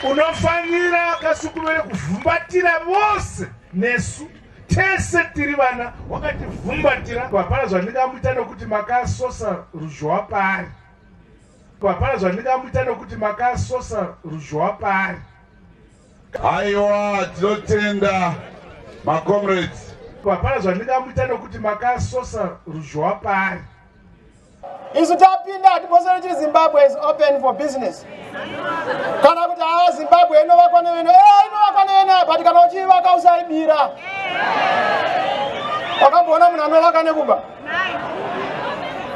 unofanira kasukumire kuvhumbatira vose nesu tese tiri vana wakativhumbatira. Hapana zvandingamuita nokuti makasosa ruzhowa pari. Hapana zvandingamuita nokuti makasosa ruzhowa pari. Aiwa, tinotenda macomrades. Hapana zvandingamuita nokuti makasosa ruzhowa pari. Isu tapinda atiposera Zimbabwe is open for business. Kana kuti Zimbabwe inovakwa neveno, inovakwa neveno, but kana uchivaka usaibira. Wakambona munhu anovaka nekuba.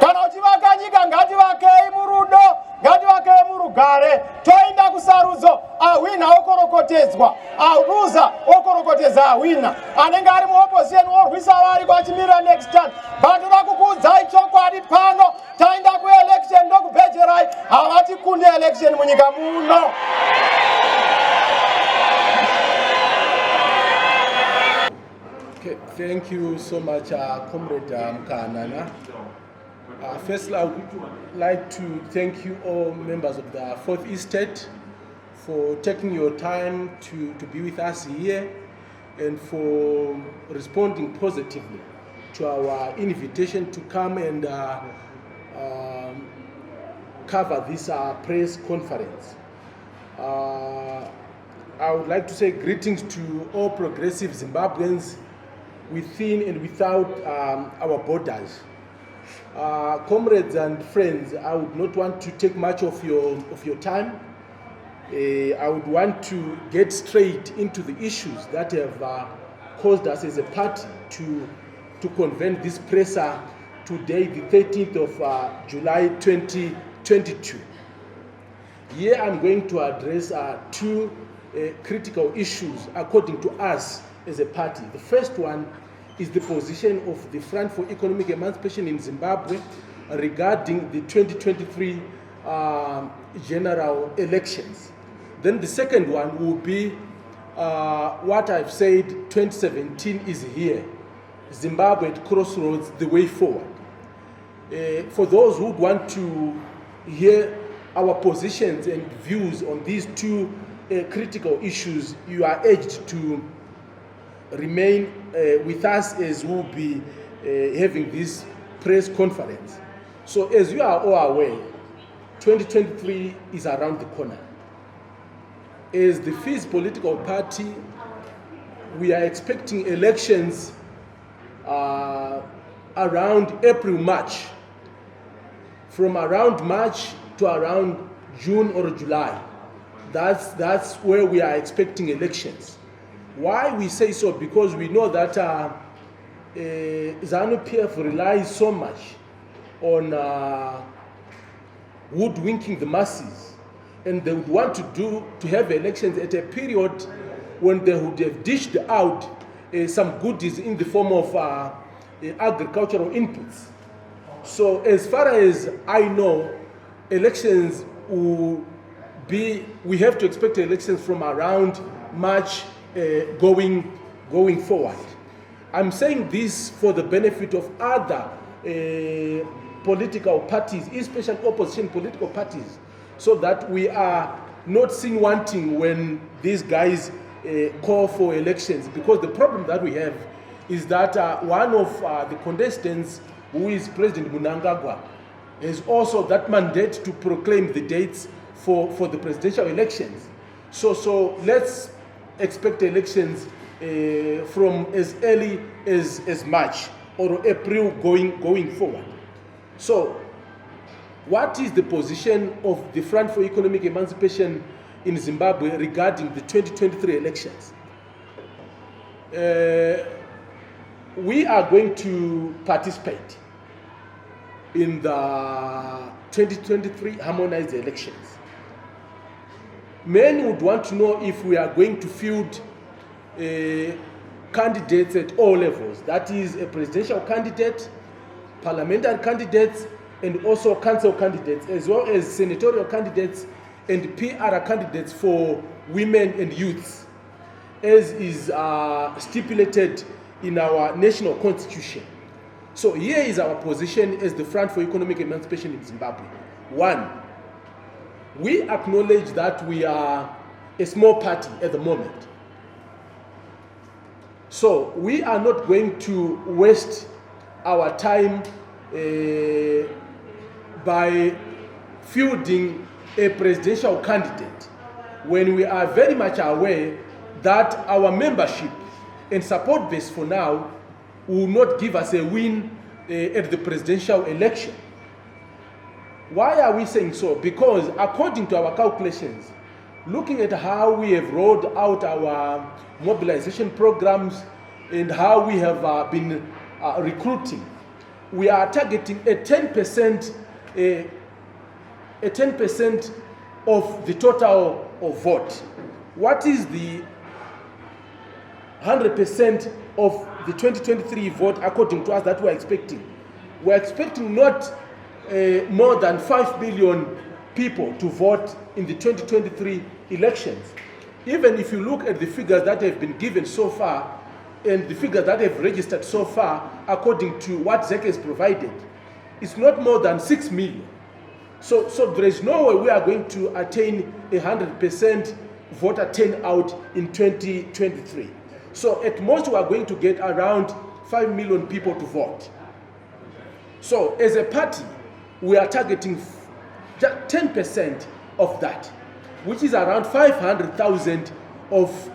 Kana uchivaka nyika ngativakei murudo, ngativakei murugare, toenda kusarudzo, awina okorokotedzwa, aluza okorokotedza awina. Anenge ari muopposition orwisa vari kwachimirira next time. Vanhu vakukuudzai chokwadi pano, taenda kuelection ndokubhejerai, havati kunde election munyika muno. Okay, thank you so much, Comrade Mkanana. Firstly, I would like to thank you all members of the 4th Estate for taking your time to be with us here and for responding positively to our invitation to come and cover this press conference. I would like to say greetings to all progressive Zimbabweans within and without our borders. Comrades and friends, I would not want to take much of your time. I would want to get straight into the issues that have caused us as a party to convene this presser today, the 13th of July 2022. Here I'm going to address two critical issues according to us as a party. The first one is the position of the Front for Economic Emancipation in Zimbabwe regarding the 2023 general elections. Then the second one will be what I've said, 2017 is here. Zimbabwe at crossroads, the way forward. For those who would want to hear our positions and views on these two critical issues, you are urged to remain with us as we'll be having this press conference. So as you are all aware, 2023 is around the corner. As the FIS political party, we are expecting elections around April, March. From around March to around June or July. That's where we are expecting elections. Why we say so? Because we know that Zanu PF relies so much on woodwinking the masses, and they would want to have elections at a period when they would have dished out some goodies in the form of agricultural inputs. So as far as I know, elections will be, we have to expect elections from around March going forward. I'm saying this for the benefit of other political parties, especially opposition political parties, so that we are not seen wanting when these guys call for elections. Because the problem that we have is that one of the contestants, who is President Mnangagwa, has also that mandate to proclaim the dates for the presidential elections. So let's expect elections from as early as March or April going forward. So what is the position of the Front for Economic Emancipation in Zimbabwe regarding the 2023 elections? We are going to participate in the 2023 harmonized elections. Many would want to know if we are going to field candidates at all levels. That is a presidential candidate, parliamentary candidates, and also council candidates, as well as senatorial candidates and PR candidates for women and youths, as is stipulated in our national constitution. So here is our position as the Front for Economic Emancipation in Zimbabwe. One, we acknowledge that we are a small party at the moment. So we are not going to waste our time by fielding a presidential candidate when we are very much aware that our membership and support base for now will not give us a win at the presidential election. Why are we saying so? Because according to our calculations, looking at how we have rolled out our mobilization programs and how we have been recruiting, we are targeting a 10% of the total of vote. What is the 100% of the 2023 vote according to us that we're expecting? We're expecting not more than 5 billion people to vote in the 2023 elections. Even if you look at the figures that have been given so far and the figures that have registered so far, according to what ZEC has provided, it's not more than 6 million. So there is no way we are going to attain 100% voter turnout in 2023. So at most we are going to get around 5 million people to vote. So as a party, we are targeting just 10% of that, which is around 500,000 of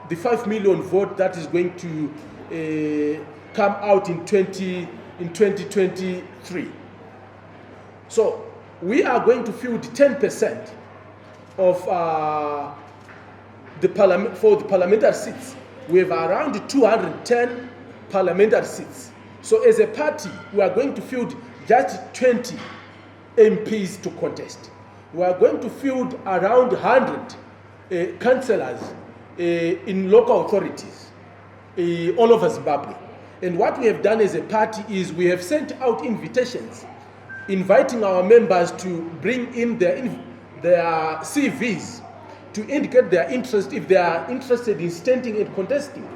the 5 million vote that is going to come out in 2023. So we are going to field 10% of the parliament for the parliamentary seats. We have around 210 parliamentary seats. So as a party, we are going to field just 20 MPs to contest. We are going to field around 100 councillors in local authorities all over Zimbabwe. And what we have done as a party is we have sent out invitations inviting our members to bring in their CVs to indicate their interest if they are interested in standing and contesting.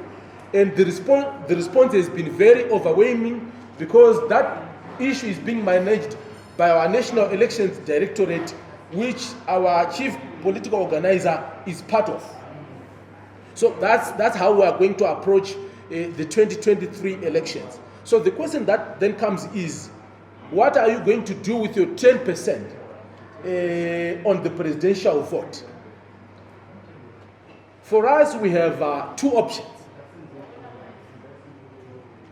And the response has been very overwhelming because that issue is being managed by our National Elections Directorate, which our chief political organizer is part of. So that's how we are going to approach the 2023 elections. So the question that then comes is, what are you going to do with your 10% on the presidential vote? For us, we have two options.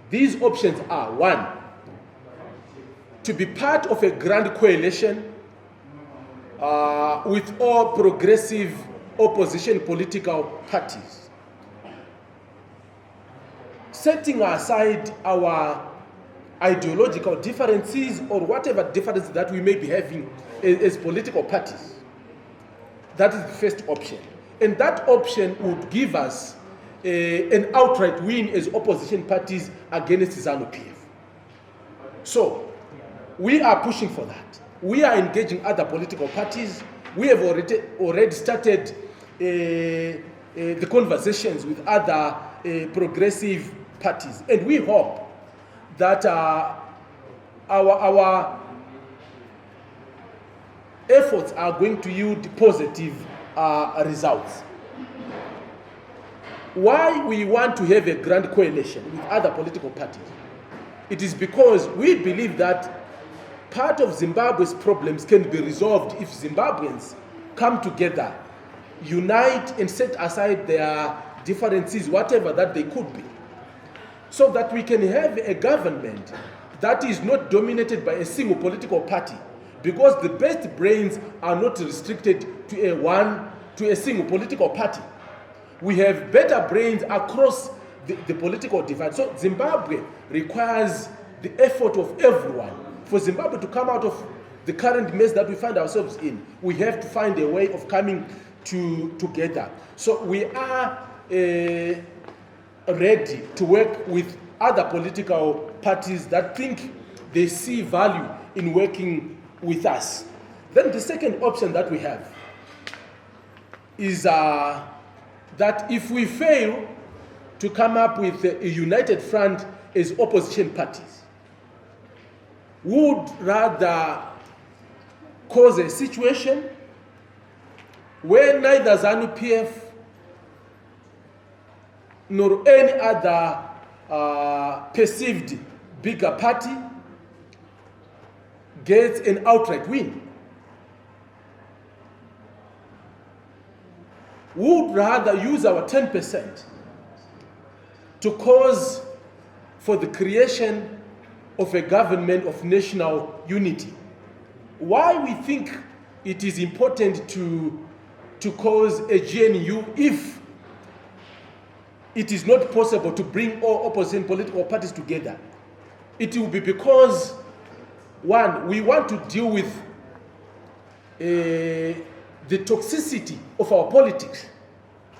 These options are: one, to be part of a grand coalition with all progressive opposition political parties, setting aside our ideological differences or whatever differences that we may be having as political parties. That is the first option. And that option would give us an outright win as opposition parties against Zanu PF. So we are pushing for that. We are engaging other political parties. We have already started the conversations with other progressive parties. And we hope that our efforts are going to yield positive results. Why we want to have a grand coalition with other political parties? It is because we believe that part of Zimbabwe's problems can be resolved if Zimbabweans come together, unite and set aside their differences, whatever that they could be, so that we can have a government that is not dominated by a single political party, because the best brains are not restricted to a single political party. We have better brains across the political divide. So Zimbabwe requires the effort of everyone. For Zimbabwe to come out of the current mess that we find ourselves in, we have to find a way of coming together. So we are ready to work with other political parties that think they see value in working with us. Then the second option that we have is that if we fail to come up with a united front as opposition parties, we would rather cause a situation where neither Zanu PF nor any other perceived bigger party gets an outright win. We would rather use our 10% to cause for the creation of a government of national unity. Why we think it is important to cause a GNU if it is not possible to bring all opposition political parties together? It will be because, one, we want to deal with the toxicity of our politics.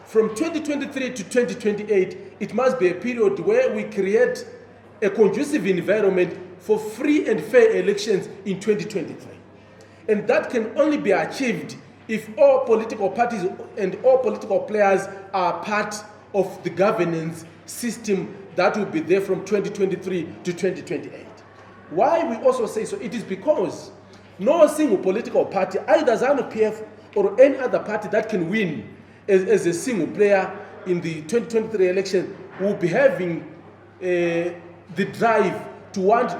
From 2023 to 2028, it must be a period where we create a conducive environment for free and fair elections in 2023. And that can only be achieved if all political parties and all political players are part of the governance system that will be there from 2023 to 2028. Why we also say so? It is because no single political party, either Zanu PF or any other party that can win as a single player in the 2023 election will be having the drive to want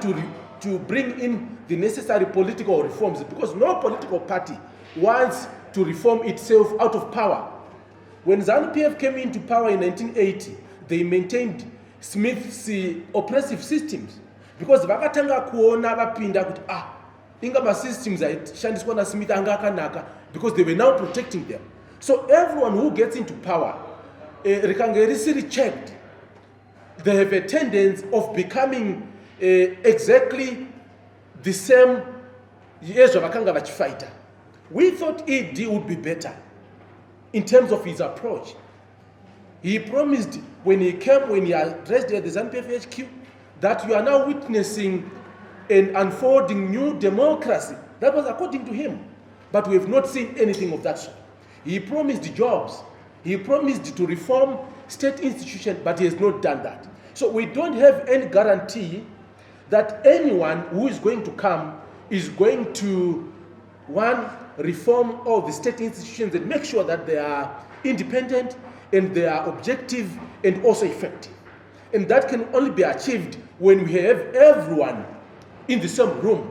to bring in the necessary political reforms, because no political party wants to reform itself out of power. When Zanu PF came into power in 1980, they maintained Smith's oppressive systems, because vakatanga kuona vapinda kuti inga ma systems aishandiswa na Smith anga akanaka, because they were now protecting them. So everyone who gets into power, rikange risiri checked, they have a tendency of becoming exactly the same as vakanga vachifighter. We thought ED would be better in terms of his approach. He promised when he addressed the Zanu PF HQ that you are now witnessing an unfolding new democracy. That was according to him. But we have not seen anything of that sort. He promised jobs. He promised to reform state institutions, but he has not done that. So we don't have any guarantee that anyone who is going to come is going to, one, reform all the state institutions and make sure that they are independent and they are objective and also effective. And that can only be achieved when we have everyone in the same room,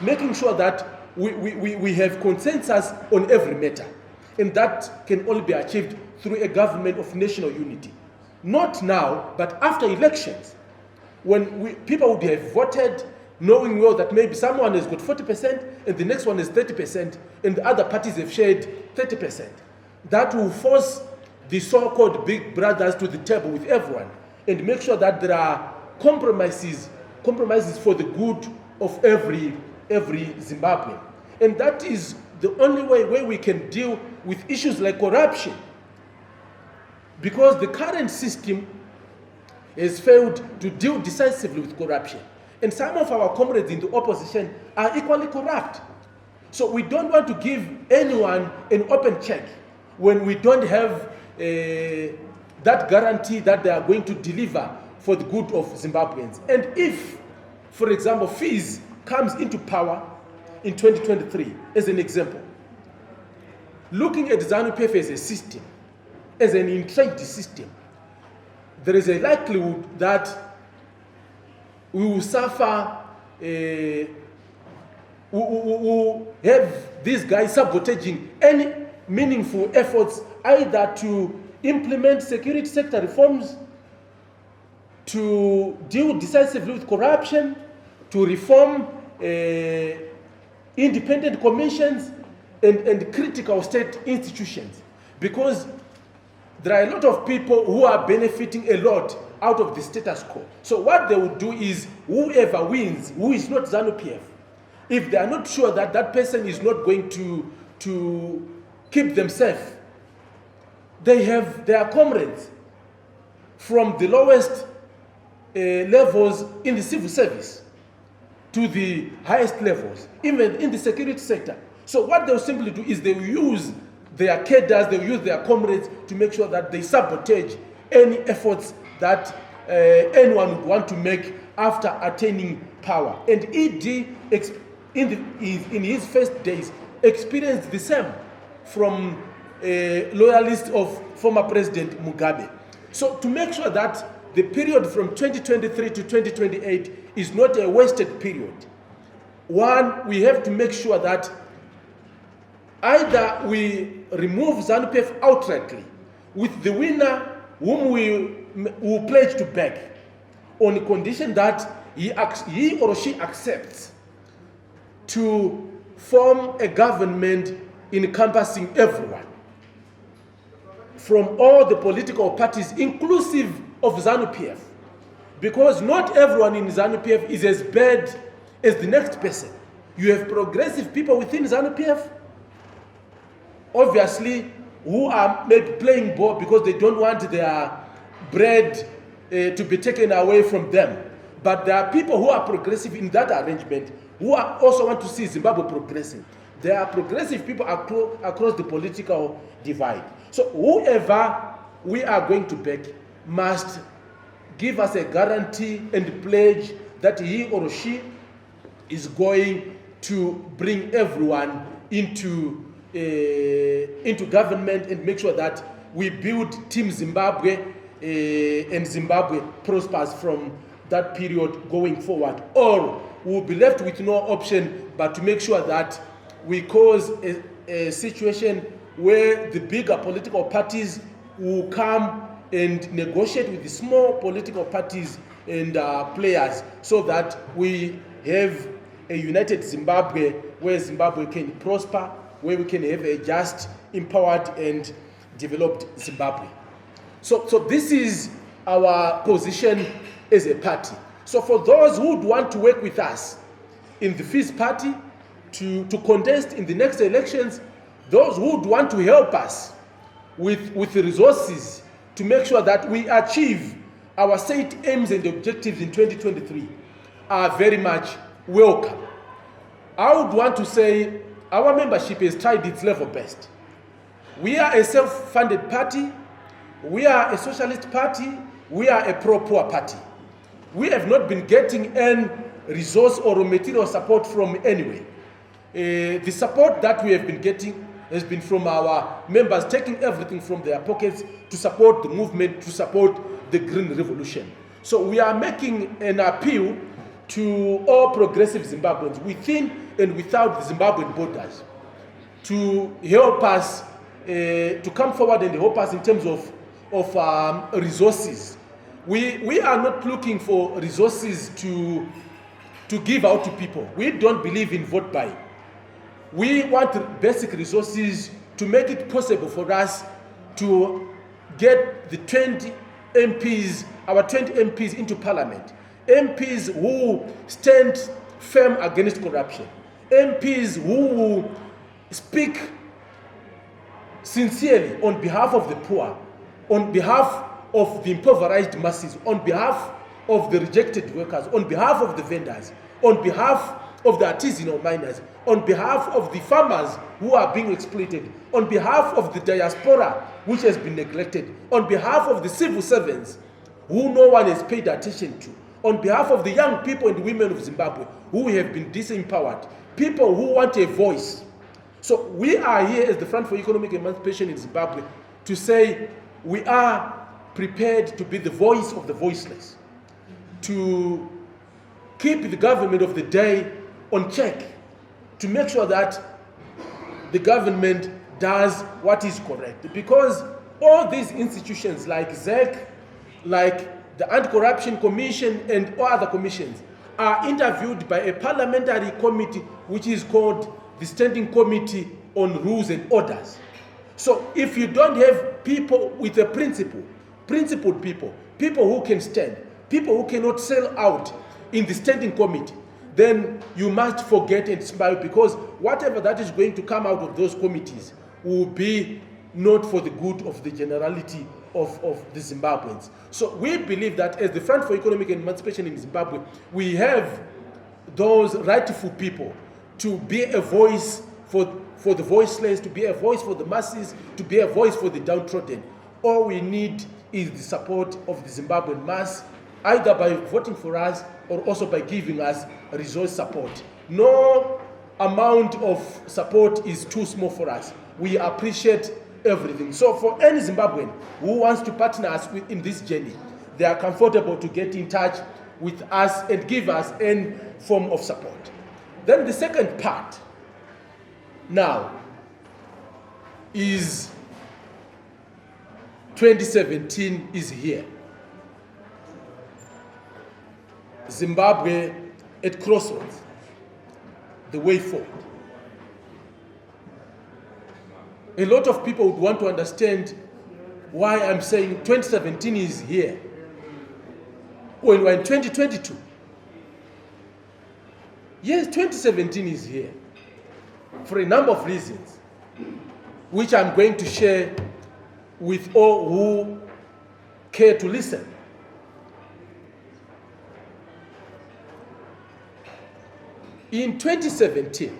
making sure that we have consensus on every matter. And that can only be achieved through a government of national unity. Not now, but after elections, when people would have voted knowing well that maybe someone has got 40% and the next one is 30% and the other parties have shared 30%. That will force the so-called big brothers to the table with everyone and make sure that there are compromises for the good of every Zimbabwean. And that is the only way where we can deal with issues like corruption. Because the current system has failed to deal decisively with corruption. And some of our comrades in the opposition are equally corrupt. So we don't want to give anyone an open check when we don't have that guarantee that they are going to deliver for the good of Zimbabweans. And if, for example, Fees comes into power in 2023, as an example, looking at Zanu PF as a system, as an entrenched system, there is a likelihood that we will suffer, we will have these guys sabotaging any meaningful efforts either to implement security sector reforms, to deal decisively with corruption, to reform independent commissions and critical state institutions. Because there are a lot of people who are benefiting a lot out of the status quo. So what they will do is whoever wins, who is not Zanu PF, if they are not sure that that person is not going to keep them safe, they have their comrades from the lowest levels in the civil service to the highest levels, even in the security sector. So what they'll simply do is they will use their cadres, they will use their comrades to make sure that they sabotage any efforts that anyone would want to make after attaining power. And ED in his first days, experienced the same from loyalists of former President Mugabe. So to make sure that the period from 2023 to 2028 is not a wasted period, one, we have to make sure that either we remove Zanu PF outrightly, with the winner whom we will pledge to back, on the condition that he or she accepts to form a government encompassing everyone, from all the political parties, inclusive of Zanu PF. Because not everyone in Zanu PF is as bad as the next person. You have progressive people within Zanu PF, obviously, who are maybe playing ball because they don't want their bread to be taken away from them. But there are people who are progressive in that arrangement, who are also want to see Zimbabwe progressing. There are progressive people across the political divide. So whoever we are going to back must give us a guarantee and pledge that he or she is going to bring everyone into government and make sure that we build Team Zimbabwe and Zimbabwe prospers from that period going forward. Or we'll be left with no option but to make sure that we cause a situation where the bigger political parties will come and negotiate with the small political parties and players, so that we have a united Zimbabwe where Zimbabwe can prosper, where we can have a just, empowered and developed Zimbabwe. So this is our position as a party. So for those who would want to work with us in the Fizz party to contest in the next elections, those who would want to help us with the resources to make sure that we achieve our set aims and objectives in 2023 are very much welcome. I would want to say our membership has tried its level best. We are a self-funded party, we are a socialist party, we are a pro-poor party. We have not been getting any resource or material support from anywhere. The support that we have been getting has been from our members taking everything from their pockets to support the movement, to support the Green Revolution. So we are making an appeal to all progressive Zimbabweans within and without the Zimbabwean borders to help us, to come forward and help us in terms of resources. We are not looking for resources to give out to people. We don't believe in vote buying. We want basic resources to make it possible for us to get the 20 MPs, our 20 MPs into parliament. MPs who stand firm against corruption. MPs who will speak sincerely on behalf of the poor, on behalf of the impoverished masses, on behalf of the rejected workers, on behalf of the vendors, on behalf of the artisanal miners, on behalf of the farmers who are being exploited, on behalf of the diaspora which has been neglected, on behalf of the civil servants who no one has paid attention to, on behalf of the young people and women of Zimbabwe who have been disempowered, people who want a voice. So we are here as the Front for Economic Emancipation in Zimbabwe to say we are prepared to be the voice of the voiceless, to keep the government of the day on check, to make sure that the government does what is correct. Because all these institutions like ZEC, like the Anti-Corruption Commission and all other commissions are interviewed by a parliamentary committee which is called the Standing Committee on Rules and Orders. So if you don't have people with a principled people, people who can stand, people who cannot sell out in the Standing Committee, then you must forget and smile, because whatever that is going to come out of those committees will be not for the good of the generality of the Zimbabweans. So we believe that as the Front for Economic Emancipation in Zimbabwe, we have those rightful people to be a voice for the voiceless, to be a voice for the masses, to be a voice for the downtrodden. All we need is the support of the Zimbabwean mass, either by voting for us or also by giving us resource support. No amount of support is too small for us. We appreciate everything. So for any Zimbabwean who wants to partner us in this journey, they are comfortable to get in touch with us and give us any form of support. Then the second part now is 2017 is here. Zimbabwe at crossroads, the way forward. A lot of people would want to understand why I'm saying 2017 is here when we're in 2022. Yes, 2017 is here for a number of reasons, which I'm going to share with all who care to listen. In 2017,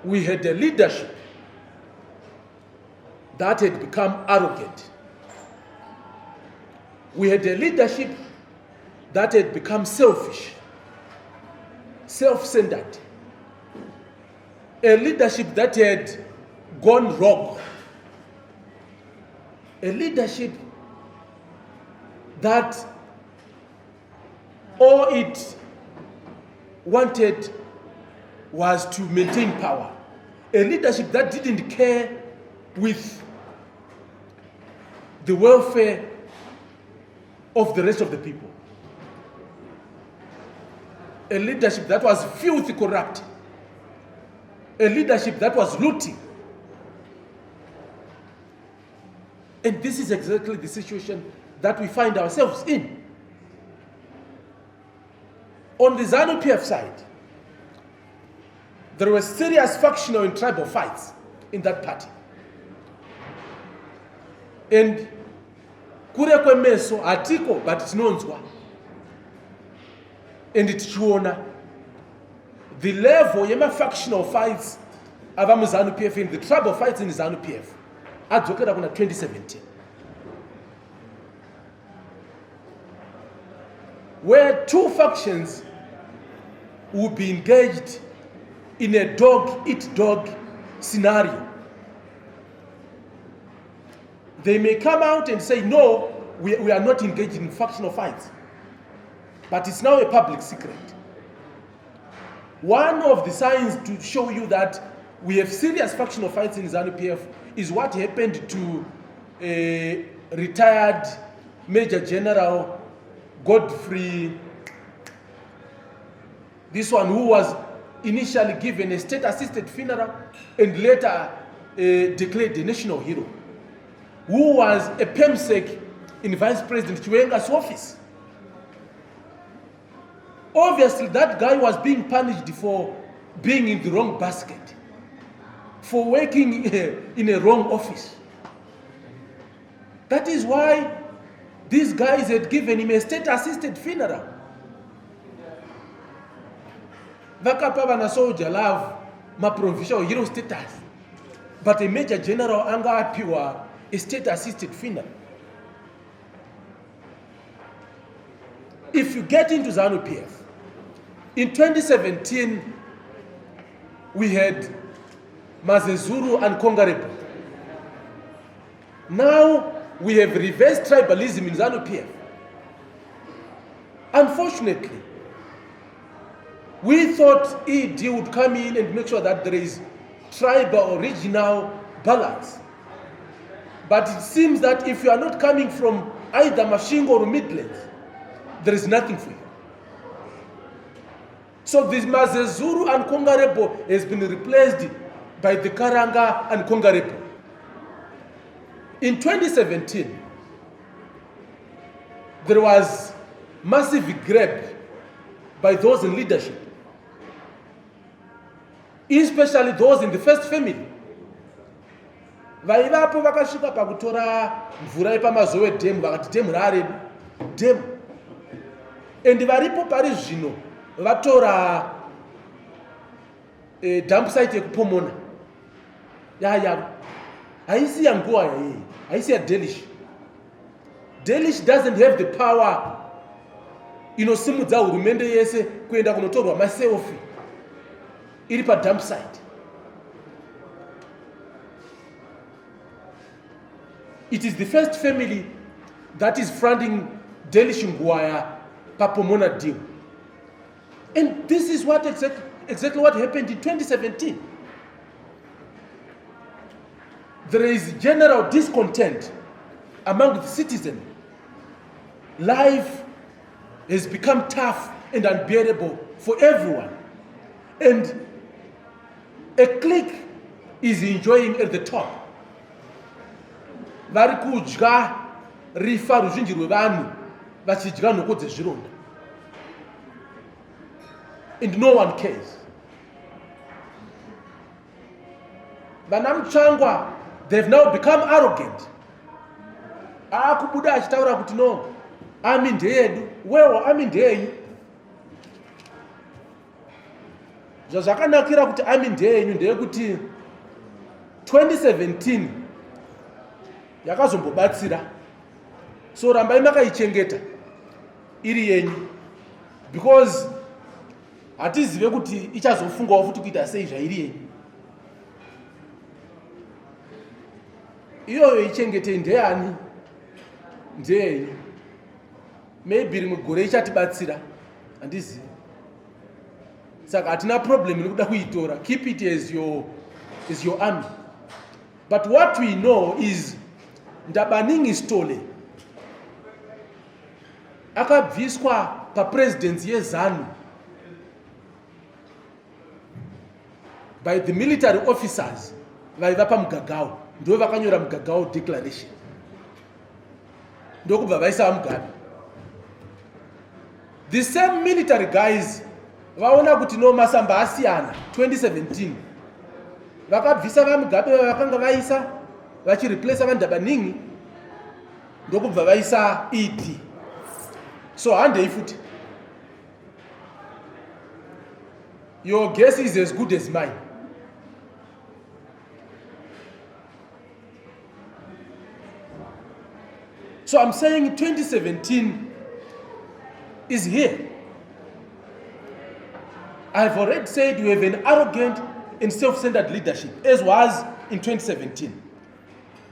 we had a leadership that had become arrogant. We had a leadership that had become selfish, self-centered. A leadership that had gone wrong. A leadership that all it wanted was to maintain power. A leadership that didn't care with the welfare of the rest of the people. A leadership that was filthy corrupt. A leadership that was looting. And this is exactly the situation that we find ourselves in. On the Zanu PF side, there were serious factional and tribal fights in that party. And kure kwemeso atiko but tinonzwa. And tichiona the level yema factional fights ava mu Zanu PF and the tribal fights in Zanu PF adzokera kuna 2017. Where two factions will be engaged in a dog-eat-dog scenario. They may come out and say, no, we are not engaged in factional fights. But it's now a public secret. One of the signs to show you that we have serious factional fights in Zanu PF is what happened to a retired Major General Godfrey, this one who was initially given a state-assisted funeral and later declared a national hero, who was a PEMSEC in Vice President Chiwenga's office. Obviously, that guy was being punished for being in the wrong basket, for working in a wrong office. That is why these guys had given him a state-assisted funeral. Vakapa vana soldier love ma provincial hero status, but a Major General anga apiwa a state-assisted funeral. If you get into Zanu PF, in 2017 we had Mazezuru and Kongarebo. Now we have reversed tribalism in Zanu PF. Unfortunately, we thought ED would come in and make sure that there is tribal or regional balance. But it seems that if you are not coming from either Mashingo or Midlands, there is nothing for you. So this Mazezuru and Kongarebo has been replaced by the Karanga and Kongarebo. In 2017, there was massive grab by those in leadership, especially those in the first family. Vaivapo vakasvika pakutora mvura yepamazowe dhemu vakati dhemu raredu dhemu, and varipo pari zvino vatora dump site yekupomona yaya haisi yanguwa yeye haisi ya Delish. Delish doesn't have the power inosimudza hurumende yese kuenda kunotorwa maselfi iri padump site. It is the first family that is fronting Delish Ngwaya Papomona deal. And this is what exactly what happened in 2017. There is general discontent among the citizens. Life has become tough and unbearable for everyone. And a clique is enjoying at the top. Vari kudya rifa ruzhinji rwevanhu vachidya nhoko dzezvironda. And no one cares. Vana Mutsvangwa, they've now become arrogant. Akubuda achitaura kuti no, ami ndeyedu, wewo ami ndeyenyu. Zvazvakanakira kuti ami ndeyenyu ndeyekuti 2017 yakazombobatsira. So rambai makaichengeta iri yenyu, because hatizive kuti ichazofungawo futi kuita sei zvairi yenyu. Iyoyo ichengete ndeyani? Ndeyenyu. Maybe rimwe gore ichatibatsira, handizivi. Saka hatina problem nekuda kuitora. Keep it as your army. But what we know is Ndabaningi Stole akabviswa papresidency yeZanu by the military officers vaiva pamugagao, ndo vakanyora mugagao declaration, ndokubva vaisa Mugabe. The same military guys vaona kuti no masamba asiyana 2017 vakabvisa vaMugabe vakanga vaisa vachireplace vaNdabaningi, ndokubva vaisa ED. So handei futi. Your guess is as good as mine. So I'm saying 2017 is here. I've already said you have an arrogant and self-centered leadership, as was in 2017.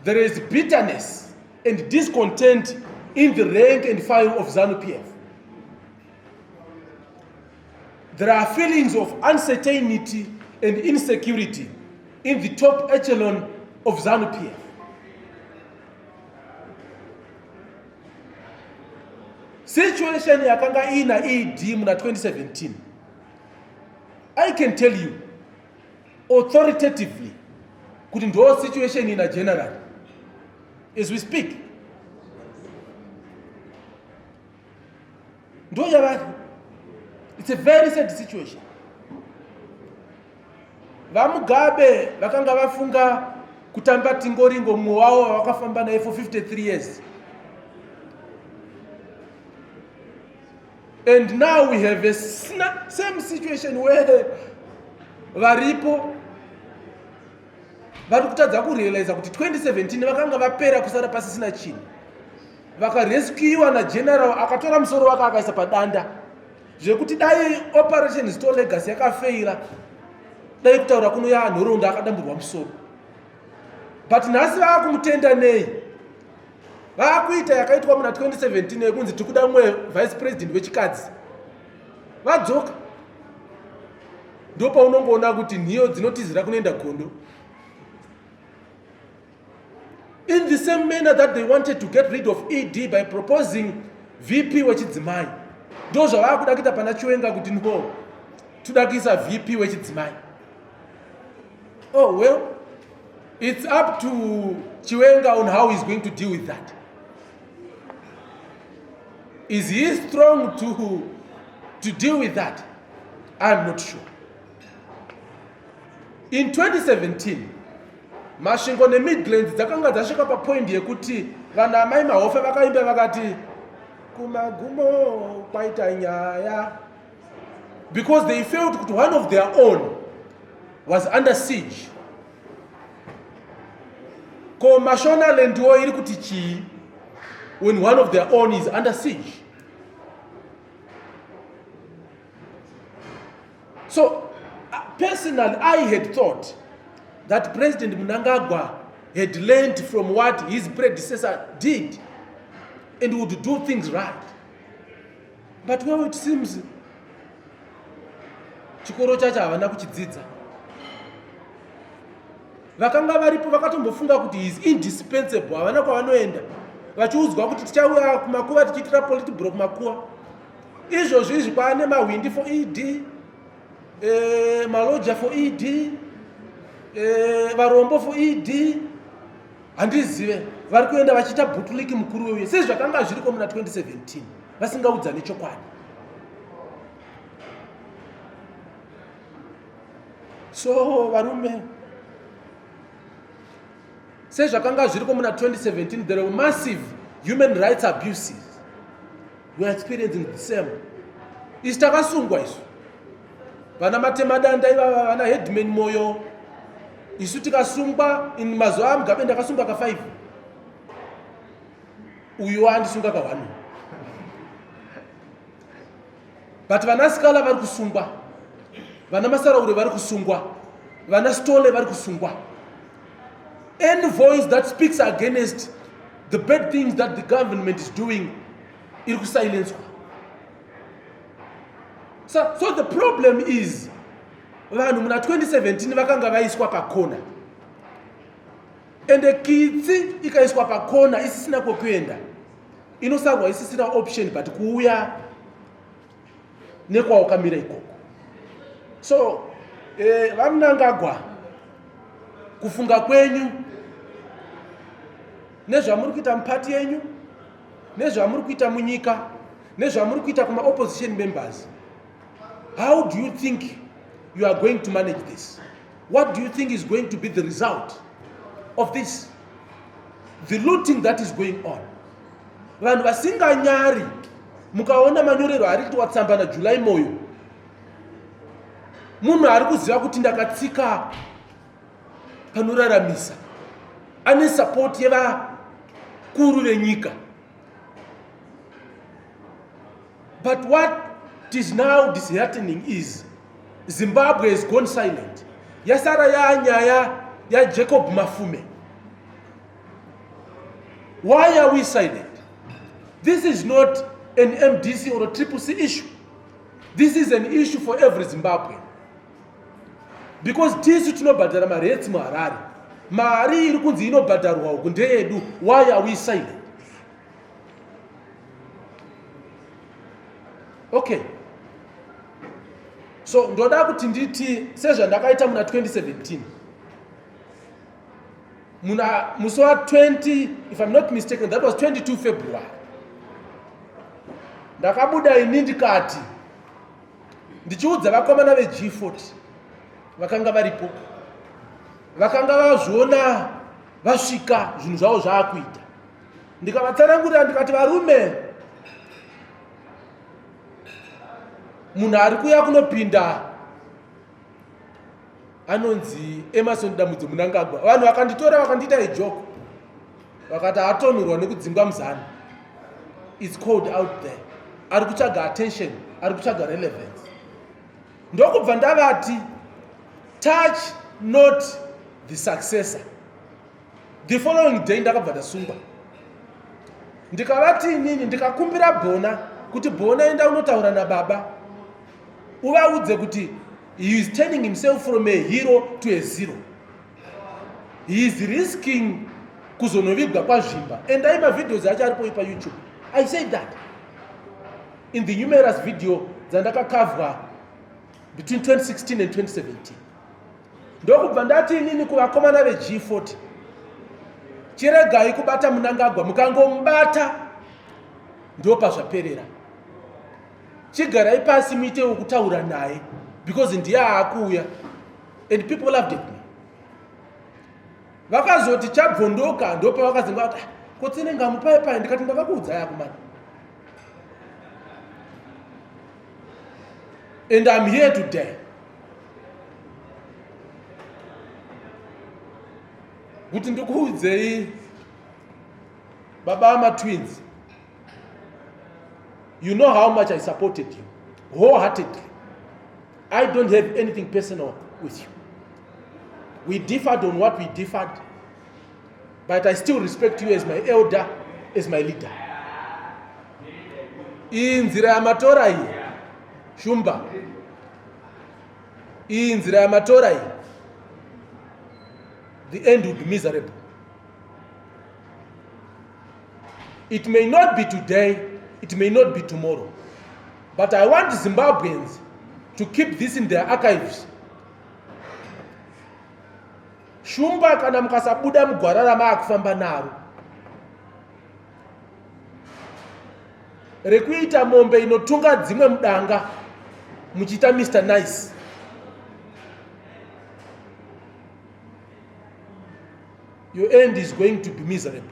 There is bitterness and discontent in the rank and file of Zanu PF. There are feelings of uncertainty and insecurity in the top echelon of Zanu PF. Situation yakanga ina ED muna 2017. I can tell you authoritatively kuti ndo situation in a general as we speak. Ndo yavari. It's a very sad situation. VaMugabe vakanga vafunga kutamba tingoringo mumwe wavo wakafamba naye for 53 years. And now we have a same situation where varipo vari kutadza kurealize kuti 2017 vakanga vapera kusara pasisina chinhu. Vakarescuiwa nageneral akatora musoro wake akaisa padanda zvekuti dai operation Store Legacy yakafeira, dai kutaura kuno yaNhoroondo akadamburwa musoro. But nhasi vakumutenda nei? Vakuita yakaitwa muna 2017 yekunzi tikuda mumwe vice president wechikadzi. Vadzoka. Ndopa unongoona kuti nhiyo dzinotizira kunoenda gondo. In the same manner that they wanted to get rid of ED by proposing VP wechidzimai, ndo zvavakuda kuita pana Chiwenga kuti no, toda kuisa VP wechidzimai. Oh well, it's up to Chiwenga on how he's going to deal with that. Is he strong to deal with that? I'm not sure. In 2017, Mashingo ne Midlands dzakanga dzasvika papoint yekuti vana mai mahofe vakaimba vakati kumagumo kwaita nyaya, because they felt that one of their own was under siege. Ko Mashonaland ndiwo iri kuti chii when one of their own is under siege. So, personally, I had thought that President Mnangagwa had learned from what his predecessor did and would do things right. But well, it seems chikoro chacho havana kuchidzidza. Vakanga varipo vakatombofunga kuti he is indispensable, havana kwavanoenda vachiudzwa kuti tichauya kumakuva tichiitira politburo kumakuva. Izvozvo izvi kwaane mahwindi for ED, maloja for ED, varombo for ED, handizive vari kuenda vachiita bhutuliki mukuru weuye sezvakanga zviriko muna 2017 vasingaudzane chokwadi. So varume, sezvakanga zviriko muna 2017, there were massive human rights abuses. We are experiencing the same. Isi takasungwa isu. Vana matemadanda ivava, vana headman moyo. Isu tikasungwa in mazuva aMugabe ndakasungwa ka 5. Uyu andisunga ka 1. But vana Skala vari kusungwa. Vana Masaraure vari kusungwa. Vana Stole vari kusungwa. Any voice that speaks against the bad things that the government is doing, iri kusilencwa. So the problem is, vanhu muna 2017 vakanga vaiswa pakona. Ende kitsi ikaiswa pakona isisina kwekuenda. Inosarwa isisina option but kuuya nekwawakamira ikoko. So, vaMnangagwa, kufunga kwenyu, nezvamuri kuita mupati yenyu, nezvamuri kuita munyika, nezvamuri kuita kuma opposition members. How do you think you are going to manage this? What do you think is going to be the result of this? The looting that is going on. Vanhu vasinganyari, mukaona manyorero ari kuitwa Tsamba naJuly Moyo. Munhu ari kuziva kuti ndakatsika panoraramisa. Ane support yevakuru venyika. But what is now disheartening is Zimbabwe has gone silent. Yasara ya nyaya ya Jacob Mafume. Why are we silent? This is not an MDC or a CCC issue. This is an issue for every Zimbabwean. Because this is not badara maretsi muHarare. Mari iri kunzi inobhadharwa uku ndeyedu. Why are we silent? Okay. So ndoda kuti nditi sezvandakaita muna 2017. Muna musi wa 20, if I'm not mistaken, that was 22 February. Ndakabuda ini ndikati ndichiudza vakomana veG40 vakanga varipo. Vakanga vazviona vasvika zvinhu zvavo zvaakuita. Ndikavatsanangurira ndikati varume, munhu ari kuya kunopinda anonzi Emerson Damudzi Mnangagwa. Vanhu vakanditora vakandiita ijoko. Vakati atonhorwa nekudzingwa muzana. It's cold out there. Ari kutsvaga attention, ari kutsvaga relevance. Ndokubva ndavati, touch not the successor. The following day ndakabva ndasungwa. Ndikavati inini ndikakumbira Bona kuti Bona enda unotaura nababa. Uvaudze kuti he is turning himself from a hero to a zero. He is risking kuzonovigwa kwazvimba. And aima videos acho aripo pa YouTube. I said that in the numerous video dzandakakavwa between 2016 and 2017. Ndokubva ndati inini kuvakomana veG40, chiregai kubata Mnangagwa, mukangomubata ndopa zvaperera. Chigarai pasi muite wekutaura naye because ndiye akuuya. And people loved it. Vakazoti chabvondoka ndopa vakazinga kuti kotsene ngamupai pai, ndikati ndakakuudza yakomana. And I'm here today. Kuti ndikuudzei baba ama twins. You know how much I supported you, wholeheartedly. I don't have anything personal with you. We differed on what we differed, but I still respect you as my elder, as my leader. Inzira ya matora hii, Shumba. Inzira ya matora hii, the end will be miserable. It may not be today, it may not be tomorrow, but I want Zimbabweans to keep this in their archives. Shumba kana mukasabuda mugwara maakufamba naro rekuita mombe inotunga dzimwe mudanga muchita Mr. Nice. Your end is going to be miserable.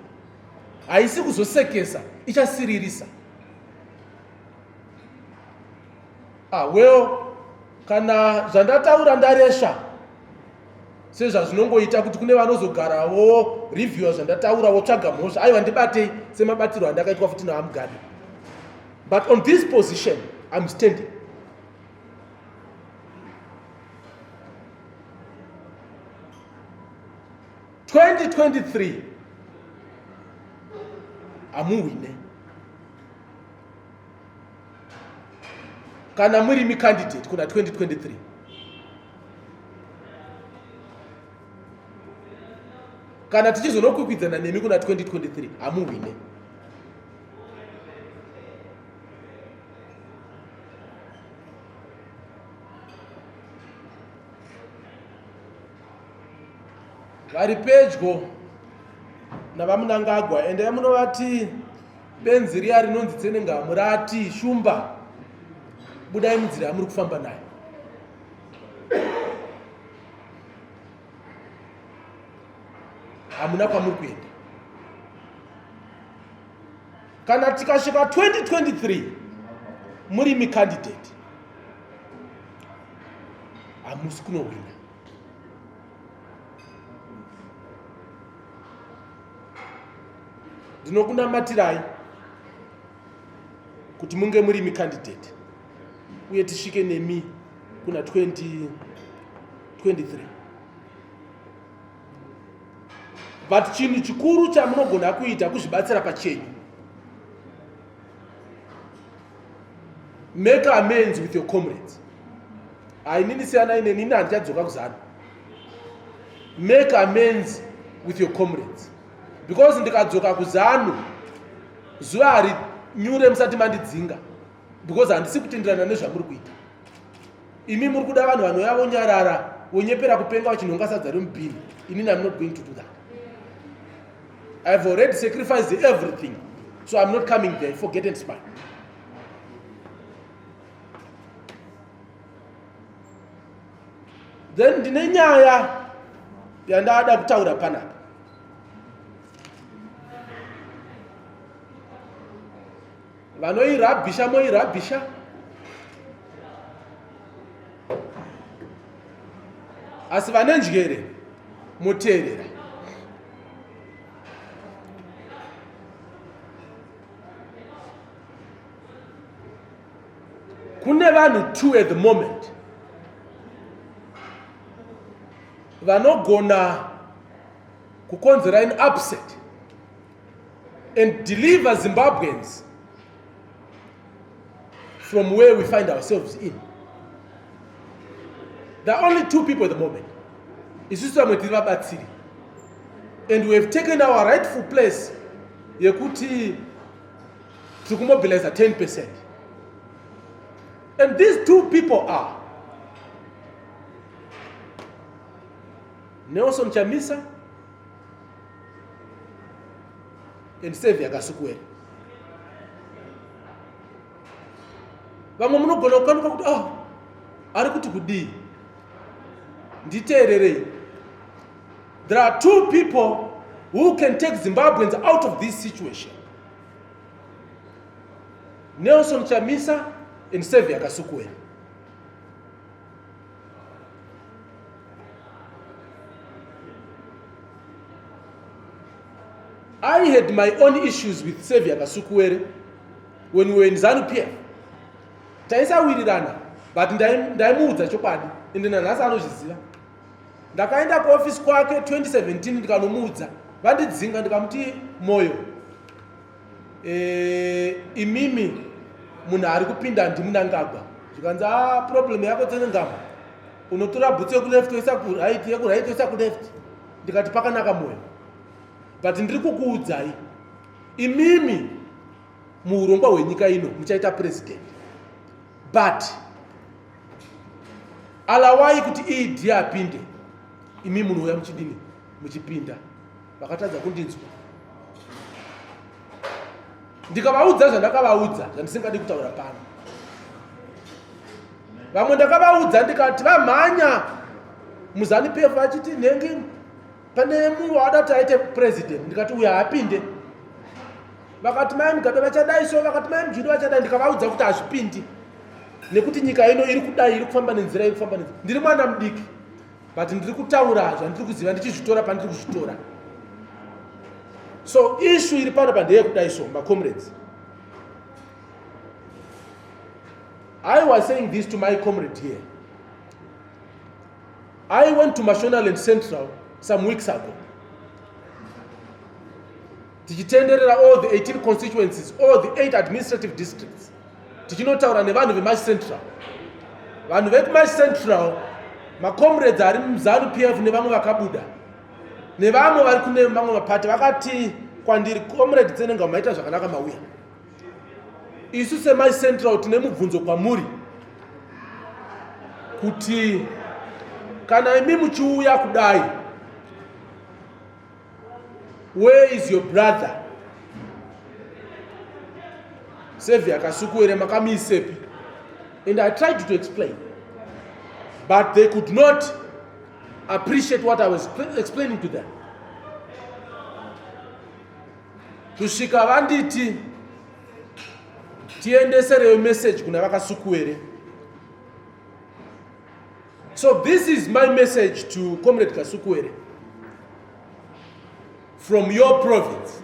Haisi kuzosekesa, ichasiririsa. Well, kana zvandataura ndaresha sezvazvinongoita kuti kune vanozogarawo review zvandataura wotsvaga mhosva aiwa ndibate semabatiro andakaitwa futi naamugadi. But on this position I'm standing. (2023) amuwine kana muri mi candidate kuna 2023. Kana tichizonokwikwidzana nemi kuna 2023 amuwine. Vari pedyo navamunangagwa ende munovati benzi riya rinonzi Tsenenga murati Shumba budai munzira yamuri kufamba nayo. Hamuna kwamuri kuenda. Kana tikasvika 2023 muri mi candidate hamusi kunowina. Ndinokunamatirai kuti munge muri mi candidate uye tisvike nemi kuna 2023. But chinhu chikuru chamunogona kuita kuzvibatsira pachenyu, make amends with your comrades. Ainini siyana ine nini handichadzoka kuZanu. Make amends with your comrades. Because ndikadzoka kuZanu zuva hari nyure musati mandidzinga, because handisi kutenderana nezvamuri kuita. Imi muri kuda vanhu vanouya vonyarara vonyepera kupenga vachinhonga sadza remupini. Inini I'm not going to do that. I've already sacrificed everything, so I'm not coming there. Forget and spy. Then ndine nyaya yandada kutaura panapa. Vanoirabhisha moirabhisha. Asi vane njere moteerera. Kune vanhu two at the moment vanogona kukonzera an upset and deliver Zimbabweans from where we find ourselves in. There are only two people at the moment. And we have taken our rightful place yekuti tikumobilize 10%. And these two people are Nelson Chamisa and Xavier Kasukwere. Vamwe munogona kukanuka kuti ari kuti kudii nditeererei. There are two people who can take Zimbabweans out of this situation. Nelson Chamisa and Xavier Kasukwere. I had my own issues with Xavier Kasukwere when we were in Zanu PF. Taisa wirirana but ndaimuudza chokwadi ende nanhasi anozviziva. Ndakaenda kuofisi kwake 2017 ndikanomuudza, vandidzinga ndikamuti Moyo, imimi munhu ari kupinda ndimunangagwa, zvikanzi problem yako Tsenengama, unotora bhutsu yekuleft yoisa kuright, yekuright yoisa kuleft. Ndikati pakanaka Moyo, but ndiri kukuudzai imimi muurongwa hwenyika ino muchaita president, but alawai kuti idi apinde, imi munouya muchidini muchipinda. Vakatadza kundinzwa. Ndikavaudza zvandakavaudza zvandisingadi kutaura pano. Vamwe ndakavaudza ndikati vamhanya muZanu PF vachiti nhengi pane munhu wada kuti aite president, ndikati uyo haapinde. Vakati mai Mugabe vachadai so, vakati mai Mujuru vachadai, ndikavaudza kuti hazvipindi nekuti nyika ino iri kudai, iri kufamba nenzira, iri kufamba nenzira. Ndiri mwana mudiki, but ndiri kutaura zvandiri kuziva ndichizvitora pandiri kuzvitora. So issue iri pano pandeye kudai so, my comrades. I was saying this to my comrade here. I went to Mashonaland Central some weeks ago. Tichitenderera all the 18 constituencies, all the 8 administrative districts. Tichinotaura nevanhu veMash Central. Vanhu veMash Central, macomrades ari muZanu PF nevamwe vakabuda, nevamwe vari kune mamwe mapati vakati kwandiri, comrade Tsenengama maita zvakanaka mauya. Isu seMash Central tine mubvunzo kwamuri kuti kana imi muchiuya kudai, where is your brother? Xavier Kasukuwere makamisepi. And I tried to explain, but they could not appreciate what I was explaining to them. Kusvika vanditi tiendesere message kuna Vakasukuwere. So this is my message to Comrade Kasukuwere from your province.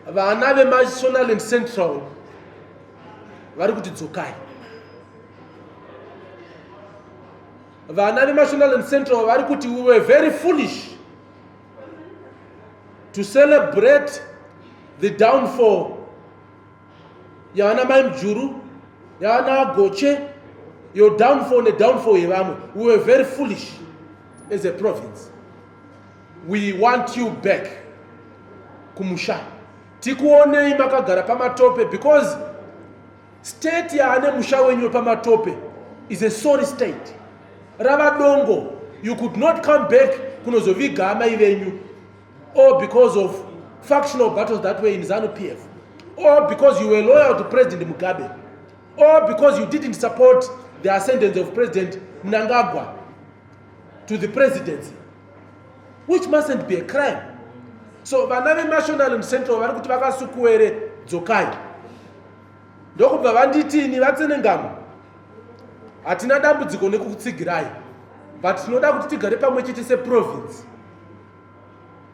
Vana veMashonaland Central vari kuti dzokai. Vana veMashonaland Central vari kuti we were very foolish to celebrate the downfall yana mai Mujuru, yana Goche, your downfall and the downfall yevamwe. We were very foolish as a province. We want you back kumusha. Tikuonei makagara pamatope, because state yaane musha wenyu pamatope is a sorry state. Ravadongo, you could not come back kunozoviga amai venyu, or because of factional battles that were in Zanu PF, or because you were loyal to President Mugabe, or because you didn't support the ascendance of President Mnangagwa to the presidency, which mustn't be a crime. So vana veMashonaland Central vari kuti Vakasukuwere dzokai. Ndokubva vanditini vaTsenengama, hatina dambudziko nekukutsigirai, but tinoda kuti tigare pamwe chete seprovince,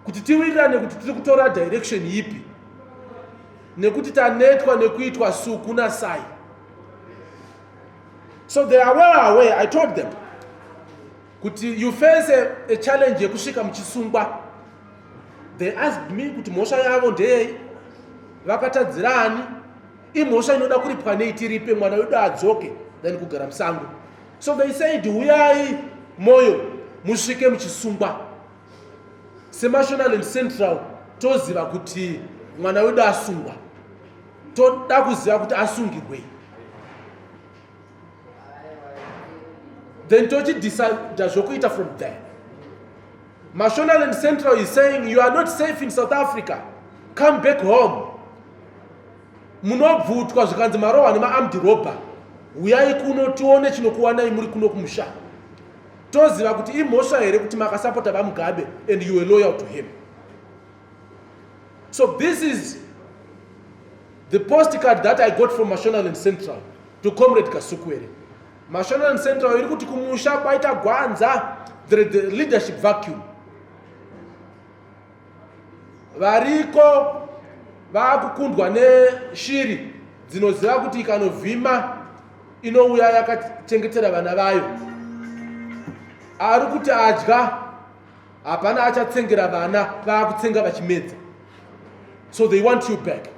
kuti tiwirirane kuti tiri kutora direction ipi, nekuti tanetwa nekuitwa suku nasai. So they are well aware. I told them, kuti you face a challenge yekusvika muchisungwa. They asked me kuti mhosva yavo ndei, vakatadzirani, imhosva inoda kuripwa neitiripe mwana wedu adzoke than kugara musango. So they said, uyai Moyo musvike muchisungwa. seMashonaland Central toziva kuti mwana wedu asungwa, toda kuziva kuti asungirwei. Then tochidecide zvokuita from there. Mashonaland Central is saying, you are not safe in South Africa. Come back home. Munobvutwa zvikanzi marohwa nemaarmed robber. Uyai kuno tione chinokuwanai muri kuno kumusha. Toziva kuti imhosva here kuti makasapota vaMugabe and you were loyal to him. So this is the postcard that I got from Mashonaland Central to Comrade Kasukuwere. Mashonaland Central iri kuti kumusha kwaita gwanza, the leadership vacuum. Variko vakukundwa neshiri dzinoziva kuti ikanovhima inouya yakachengetera vana vayo. Ari kuti adya hapana achatsengera vana vaakutsenga vachimedza. So they want you back.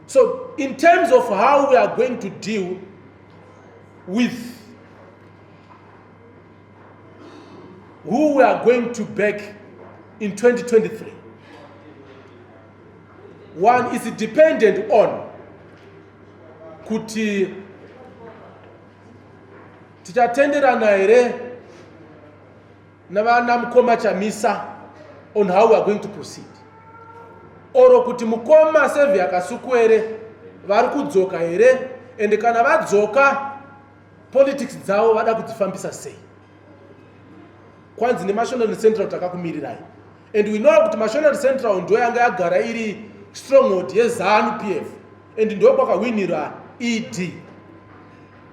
So in terms of how we are going to deal with who we are going to back in 2023, one is dependent on kuti tichatenderana here navana mukoma chamisa on how we are going to proceed. Oro kuti mukoma sevi akasuku here vari kudzoka here, ende kana vadzoka politics dzavo vada kudzifambisa sei. Kwanzi neMational Central takakumirirai, and we know kuti National Central ndo yanga yagara iri stronghold yeZanu PF, and ndo kwakawinira ED.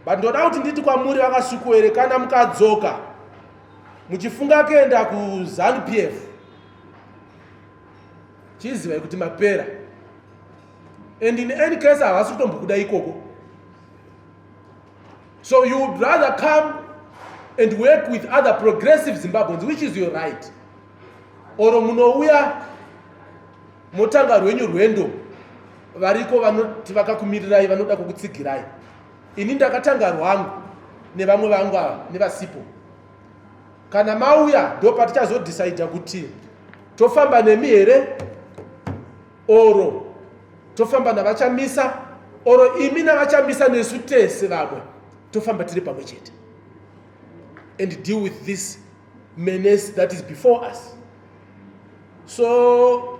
But ndoda kuti nditi kwamuri vakasuku here, kana mukadzoka muchifunga kuenda kuZanu PF, chiziva kuti mapera. And in any case havasi kutombokuda ikoko. So you would rather come and work with other progressive Zimbabweans, which is your right. Oro munouya motanga rwenyu rwendo variko vanoti vakakumirirai vanoda kukutsigirai. Ini ndakatanga rwangu nevamwe vangu ava nevasipo. Kana mauya ndo patichazodecide kuti tofamba nemi here oro tofamba navachamisa, oro imi navachamisa nesu tese vamwe tofamba tiri pamwe chete, and deal with this menace that is before us. So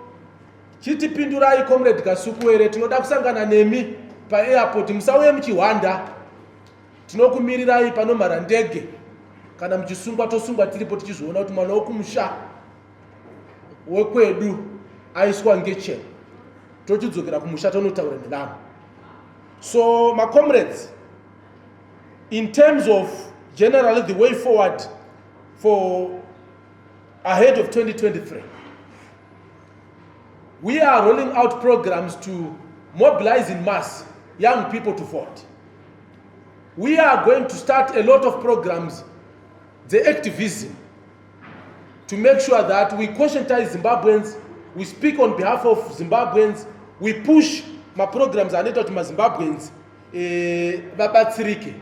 chitipindurai comrade Kasuku here, tinoda kusangana nemi pa airport, musauye muchihwanda, tinokumirirai panomhara ndege, kana muchisungwa tosungwa tiripo tichizoona kuti mwana wokumusha wekwedu aiswa ngechero, tochidzokera kumusha tonotaura nevamwe. So my comrades, in terms of generally the way forward for ahead of 2023, we are rolling out programs to mobilize in mass young people to vote. We are going to start a lot of programs, the activism, to make sure that we conscientize Zimbabweans, we speak on behalf of Zimbabweans, we push my programs anaita kuti maZimbabweans vabatsirike.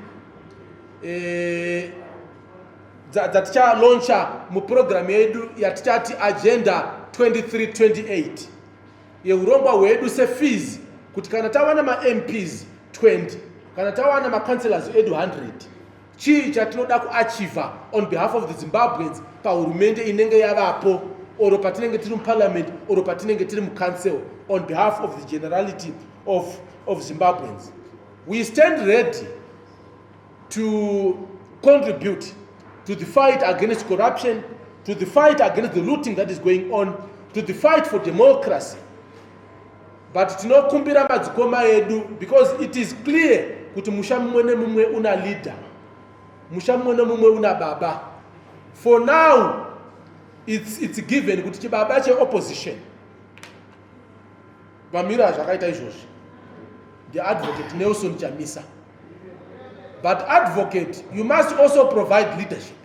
Dzatichalauncha muprogram yedu yatichati Agenda 2328 yeurongwa hwedu sefees, kuti kana tawana maMPs 20, kana tawana macouncillors edu 100, chii chatinoda kuachieve on behalf of the Zimbabweans pahurumende inenge yavapo, oro patinenge tiri muparliament, oro patinenge tiri mucouncil, on behalf of the generality of Zimbabweans. We stand ready to contribute to the fight against corruption, to the fight against the looting that is going on, to the fight for democracy. But tinokumbira madzikoma edu, because it is clear kuti musha mumwe nemumwe una leader, musha mumwe nemumwe una baba. For now, it's given kuti chibaba che opposition vamira zvakaita izvozvi the advocate Nelson Chamisa. But advocate, you must also provide leadership.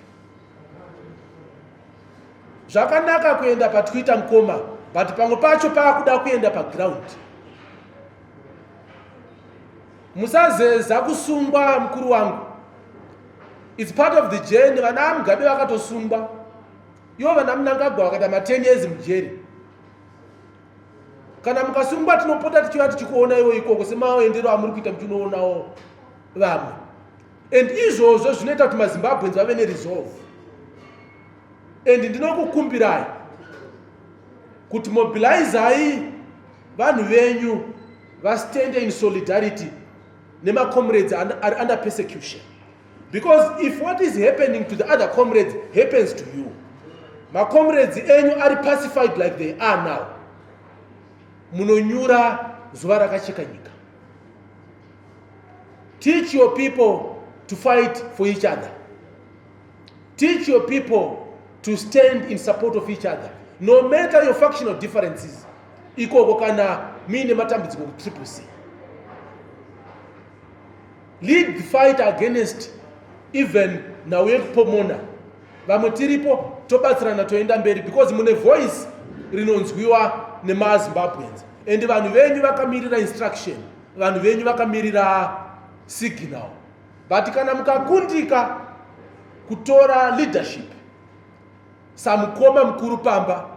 Zvakanaka kuenda paTwitter mukoma, but pamwe pacho paakuda kuenda paground. Musazeza kusungwa mukuru wangu. It's part of the journey. Vana Mugabe vakatosungwa. Ivo vana Mnangagwa vakaita 10 years mujeri. Kana mukasungwa tinopota tichiva tichikuona ivo ikoko semaendero amuri kuita muchinoonawo vamwe. And izvozvo zvinoita kuti maZimbabweans vave neresolve. And ndinokukumbirai kuti mobilizai vanhu venyu vastande in solidarity nemacomrades are under persecution. Because if what is happening to the other comrades happens to you, macomrades enyu are pacified like they are now, munonyura zuva rakacheka nyika. Teach your people to fight for each other. Teach your people to stand in support of each other, no matter your factional differences. Ikoko kana mine matambudziko ku Triple C. lead the fight against even nawe pomona vamwe tiripo tobatsirana toenda mberi because mune voice rinonzwiwa nemazimbabweans and vanhu venyu vakamirira instruction, vanhu venyu vakamirira signal. But kana mukakundika kutora leadership samukoma mukuru pamba,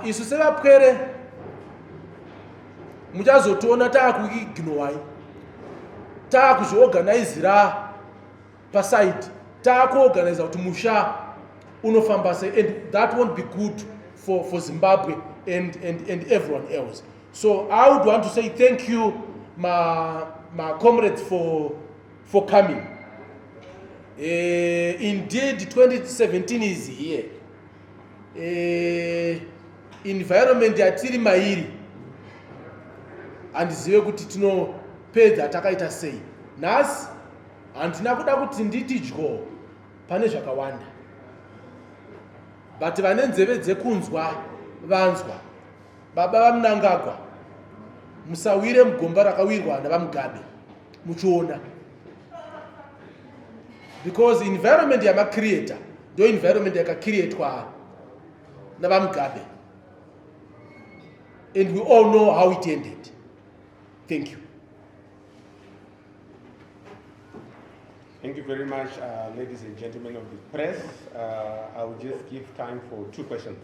isu sevapwere muchazotoona taakuignowai, taakuzviorganizira paside, taakuorganiza kuti musha unofamba sei, and that won't be good for Zimbabwe and everyone else. So I would want to say thank you, my comrades, for coming. Indeed, 2017 is here. Environment yatiri mairi andizive kuti tinopedza takaita sei. Nhasi handina kuda kuti nditi dyo pane zvakawanda, but vane nzeve dzekunzwa vanzwa. Baba vaMnangagwa, musawire mugomba rakawirwa navaMugabe muchiona, because environment yamacreator ndo environment yakacreatwa navaMugabe, and we all know how it ended. Thank you. Thank you very much, ladies and gentlemen of the press. I will just give time for 2 questions.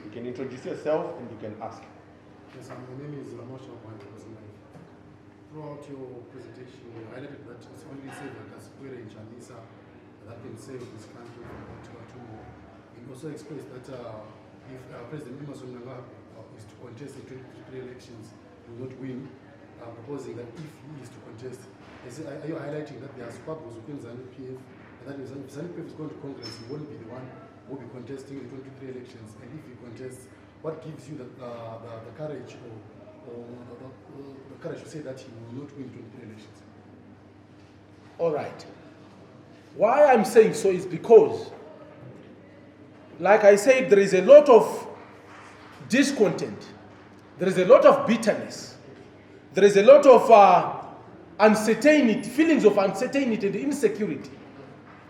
You can introduce yourself and you can ask. Yes, my name is Ramosha Wanyamazimai. Throughout your presentation, you highlighted that it's only saved as Kwere and Chalisa that can save this country from tomorrow. You also expressed that if President Emerson Mnangagwa is to contest the 2023 elections, he will not win, proposing that if he is to contest, are you highlighting that there are squabbles within Zanu PF, and that if Zanu PF is going to Congress, he won't be the one who will be contesting the 2023 elections, and if he contests, what gives you the courage or the courage to say that he will not win 2023 elections? All right. Why I'm saying so is because, like I said, there is a lot of discontent, there is a lot of bitterness, there is a lot of uncertainty, feelings of uncertainty and insecurity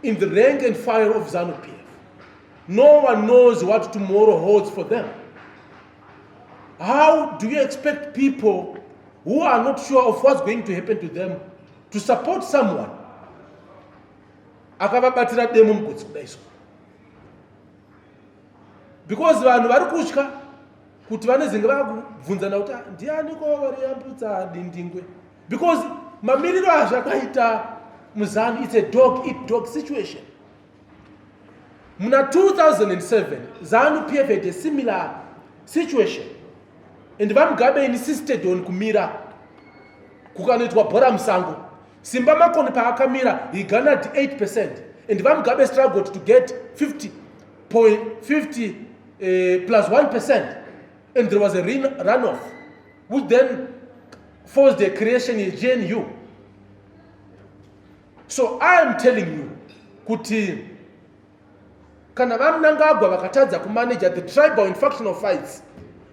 in the rank and file of Zanu PF. No one knows what tomorrow holds for them. How do you expect people who are not sure of what's going to happen to them to support someone? Because vanhu vari kutya kuti vanezenge vakubvunzana kuti ndianiko variyambutsa dindingwe, because mamiriro azvakaita muzanu, it's a dog eat dog situation. Muna 2007 Zanu PF had a similar situation, and vaMugabe insisted on kumira kukanoitwa bhora musango. Simba Makoni paakamira he garnered 8%, and vaMugabe struggled to get 50 plus 1%, and there was a runoff, which then forced the creation of GNU. So I am telling you, kuti kana vaMnangagwa vakatadza kumanage the tribal and factional fights,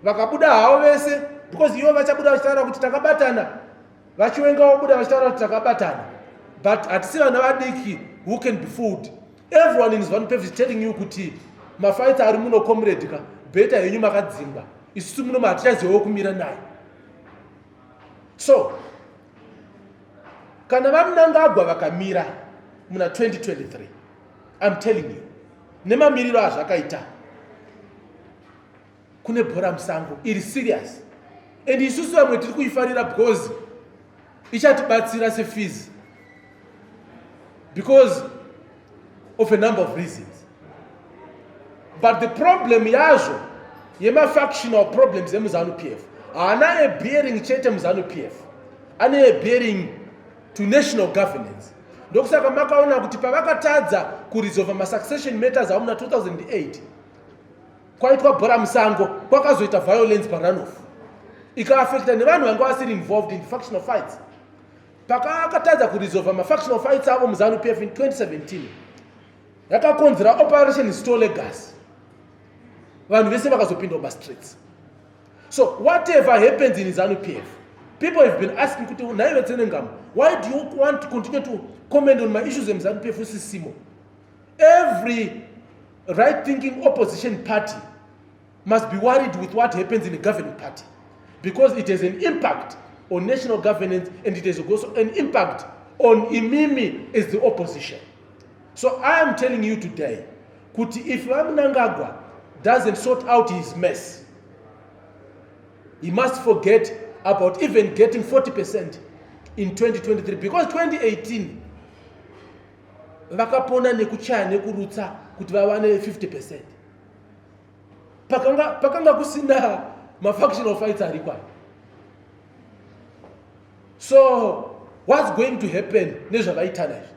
vakabuda havo vese, because ivo vachabuda vachitaura kuti takabatana, vachiwenga vabuda vachitaura kuti takabatana, but hatisi vana vadiki who can be fooled. Everyone in Zanu PF is telling you kuti mafighter ari muno comrade ka beta yenyu makadzimba, isusu muno hatichazivawo kumira naye. So kana vaMnangagwa vakamira muna 2023, I'm telling you, nemamiriro azvakaita kune bhora musango iri serious, and isusu vamwe tiri kuifarira because ichatibatsira sefees because of a number of reasons. But the problem yazvo yema-factional problems emuZanu PF haana a bearing chete muZanu PF, ane a bearing to national governance. Ndokusaka makaona kuti pavakatadza kuresolve ma-succession matters avo muna 2008 kwaitwa bhora musango, kwakazoita violence parunoff, ikaafecta nevanhu vanga vasiri involved in factional fights. Pakakatadza kuresolve ma-factional fights avo muZanu PF in 2017 yakakonzera operation Store Gas, vanhu vese vakazopinda streets. So whatever happens in Zanu PF, People have been asking, why do you want to continue to comment on my issues in Zanu PF? Every right-thinking opposition party must be worried with what happens in the governing party, because it has an impact on national governance, and it has also an impact on Imimi as the opposition. So I am telling you today, Kuti, if Mnangagwa doesn't sort out his mess, he must forget about even getting 40% in 2023, because 2018 vakapona nekuchaya nekurutsa kuti vawane 50%. Pakanga kusina ma-factional fights are required. So what's going to happen nezvavaita nazvo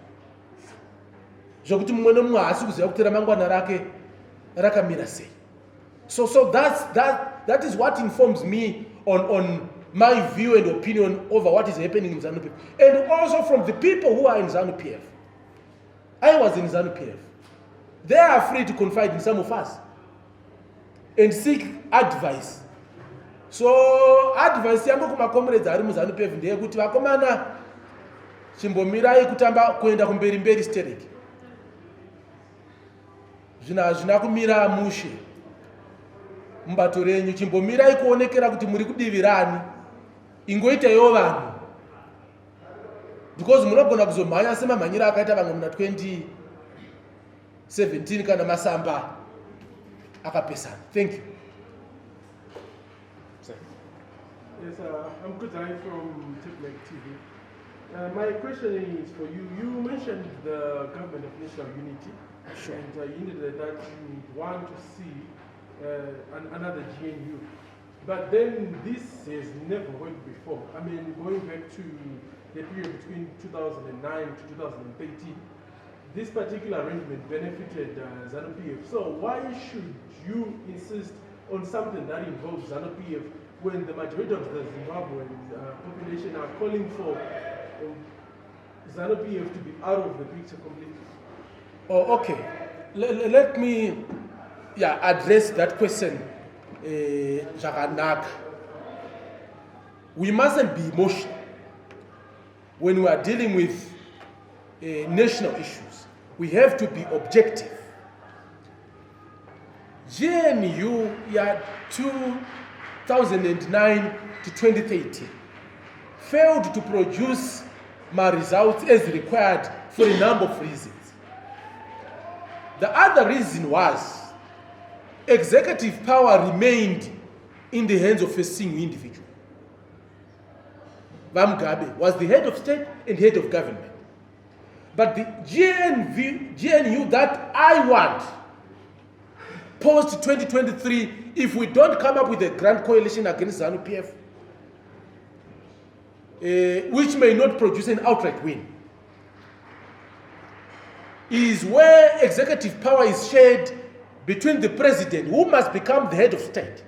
zvokuti mumwe nomumwe haasi kuziva kuti ramangwana rake rakamira sei. So that is what informs me on my view and opinion over what is happening in Zanu PF, and also from the people who are in Zanu PF. I was in Zanu PF. They are free to confide in some of us and seek advice. So advice yangu kuma comrades ari mu Zanu PF ndeye kuti vakomana chimbomirai kutamba kuenda kumberi mberi stereki. Zvina kumira mushe. Mbato renyu chimbomirai kuonekera kuti muri kudivirani. Ingoitaiwo vanhu. Because munogona kuzomhanya semamhanyira akaita vamwe muna 2017 kana masamba akapesana. Thank you. Yes, I'm Kutai from TechMake TV. My question is for you. You mentioned the government of national unity. Sure. And you indicated that you want to see another GNU. But then this has never worked before. I mean, going back to the period between 2009 to 2013, this particular arrangement benefited Zanu PF. So why should you insist on something that involves Zanu PF when the majority of the Zimbabwean population are calling for Zanu PF to be out of the picture completely? Oh, okay. Let me address that question. We mustn't be emotional when we are dealing with national issues. We have to be objective. GNU 2009 to 2013 failed to produce my results as required for a number of reasons. The other reason was executive power remained in the hands of a single individual. Mugabe was the head of state and head of government. But the GNU that I want, post-2023, if we don't come up with a grand coalition against Zanu PF, which may not produce an outright win, is where executive power is shared between the president, who must become the head of state,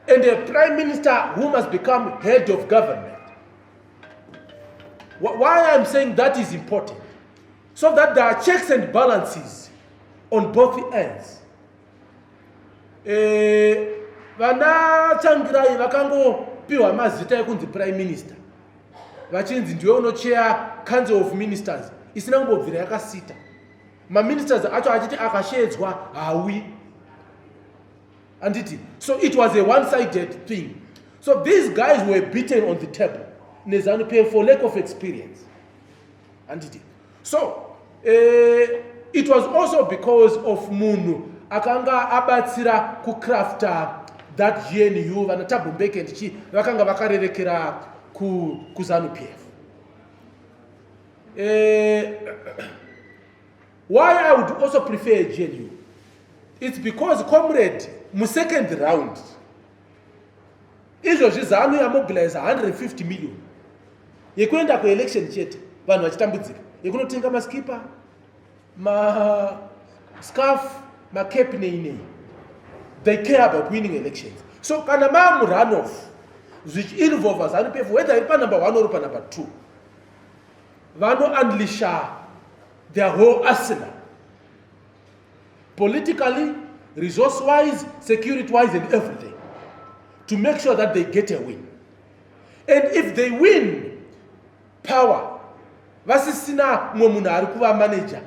and the prime minister, who must become head of government. Why I'm saying that is important, so that there are checks and balances on both ends. Vana Changirai vakangopiwa mazita ekunzi prime minister, vachinzi ndiwe unochair council of ministers, isina kumbobvira yakasita. Ma-ministers acho achiti akashedzwa hawi. So it was a one-sided thing. So these guys were beaten on the table Zanu PF for lack of experience. So it was also because of Munu akanga abatsira kukrafta that GNU vanatabu mbeke ndichi vakanga vakarerekera ku Zanu PF. Why I would also prefer GNU? It's because, comrade, mu second round, izvozvi Zanu yamobilize 150 million. Yekuenda ku election chete, vanhu vachitambudzika. Yekunotenga maskipa, scarf, cape nei. They care about winning elections. So kana mamu runoff, which involves Zanu PF, whether it's number 1 or number 2, vano unleash their whole arsenal, politically, resource-wise, security-wise, and everything, to make sure that they get a win. And if they win power, vasisina munhu ari kuva manager,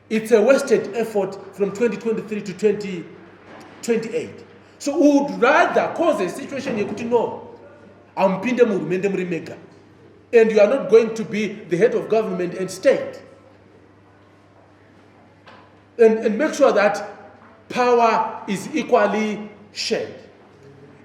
it's a wasted effort from 2023 to 2028. So we would rather cause a situation yekuti no, ampinde murumende muri mega, and you are not going to be the head of government and state. And make sure that power is equally shared.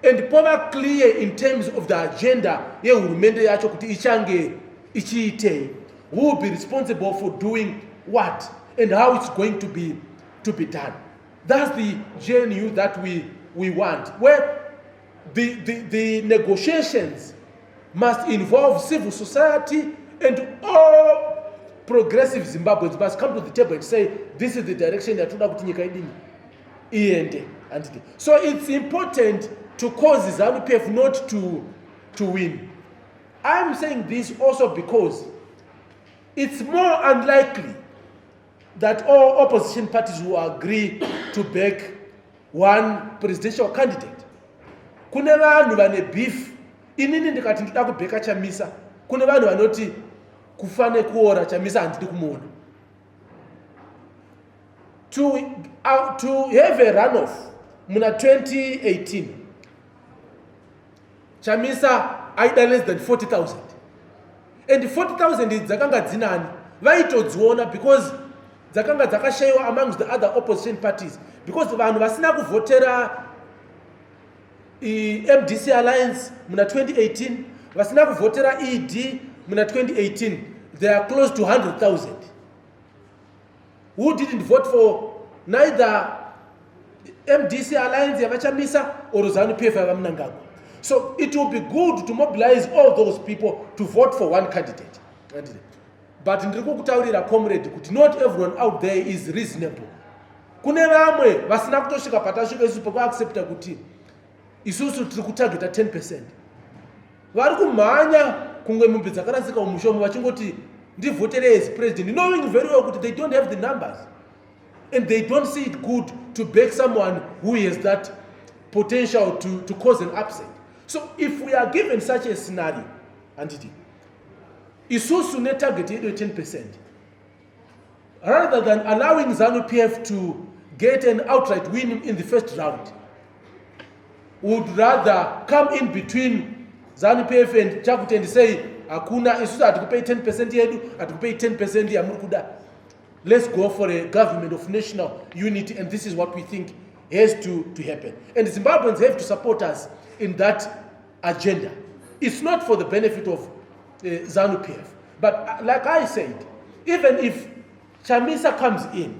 And power clear in terms of the agenda, yehurumende yacho kuti ichange ichiite, who will be responsible for doing what and how it's going to be done. That's the GNU that we want, where the negotiations must involve civil society, and all progressive Zimbabweans must come to the table and say, this is the direction that toda kuti nyika idini iende. So it's important to cause Zanu PF not to win. I'm saying this also because it's more unlikely that all opposition parties will agree to back one presidential candidate. Kune vanhu vane beef, inini ndikati ndida kubheka Chamisa, kune vanhu vanoti kufane kuora Chamisa handidi kumuona. To have a runoff muna 2018, Chamisa aida less than 40,000. And 40,000 dzakanga dzinani vaitodziona because dzakanga dzakashaiwa amongst the other opposition parties, because vanhu vasina kuvhotera MDC Alliance muna 2018, vasina kuvhotera ED muna 2018, they are close to 100,000 who didn't vote for neither MDC Alliance yavachamisa or Zanu PF yavamnangagwa. So it will be good to mobilize all those people to vote for one candidate. But ndirikukutaurira comrade kuti not everyone out there is reasonable. Kune vamwe vasina kutosvika patasvika isu pekuaccepta kuti isusu tiri kutargeta 10%. Vari kumhanya kunge mombe dzakarasika mumushomo vachingoti ndivhotere as president, knowing very well kuti they don't have the numbers and they don't see it good to back someone who has that potential to cause an upset. So if we are given such a scenario, isusu ne target yedu 10%, rather than allowing Zanu PF to get an outright win in the first round, would rather come in between Zanu PF and Chakuti and say, Akuna isusu atukupay 10% yedu, atukupay 10% ya murukuda. Let's go for a government of national unity, and this is what we think has to happen. And Zimbabweans have to support us in that agenda. It's not for the benefit of Zanu PF. But like I said, even if Chamisa comes in,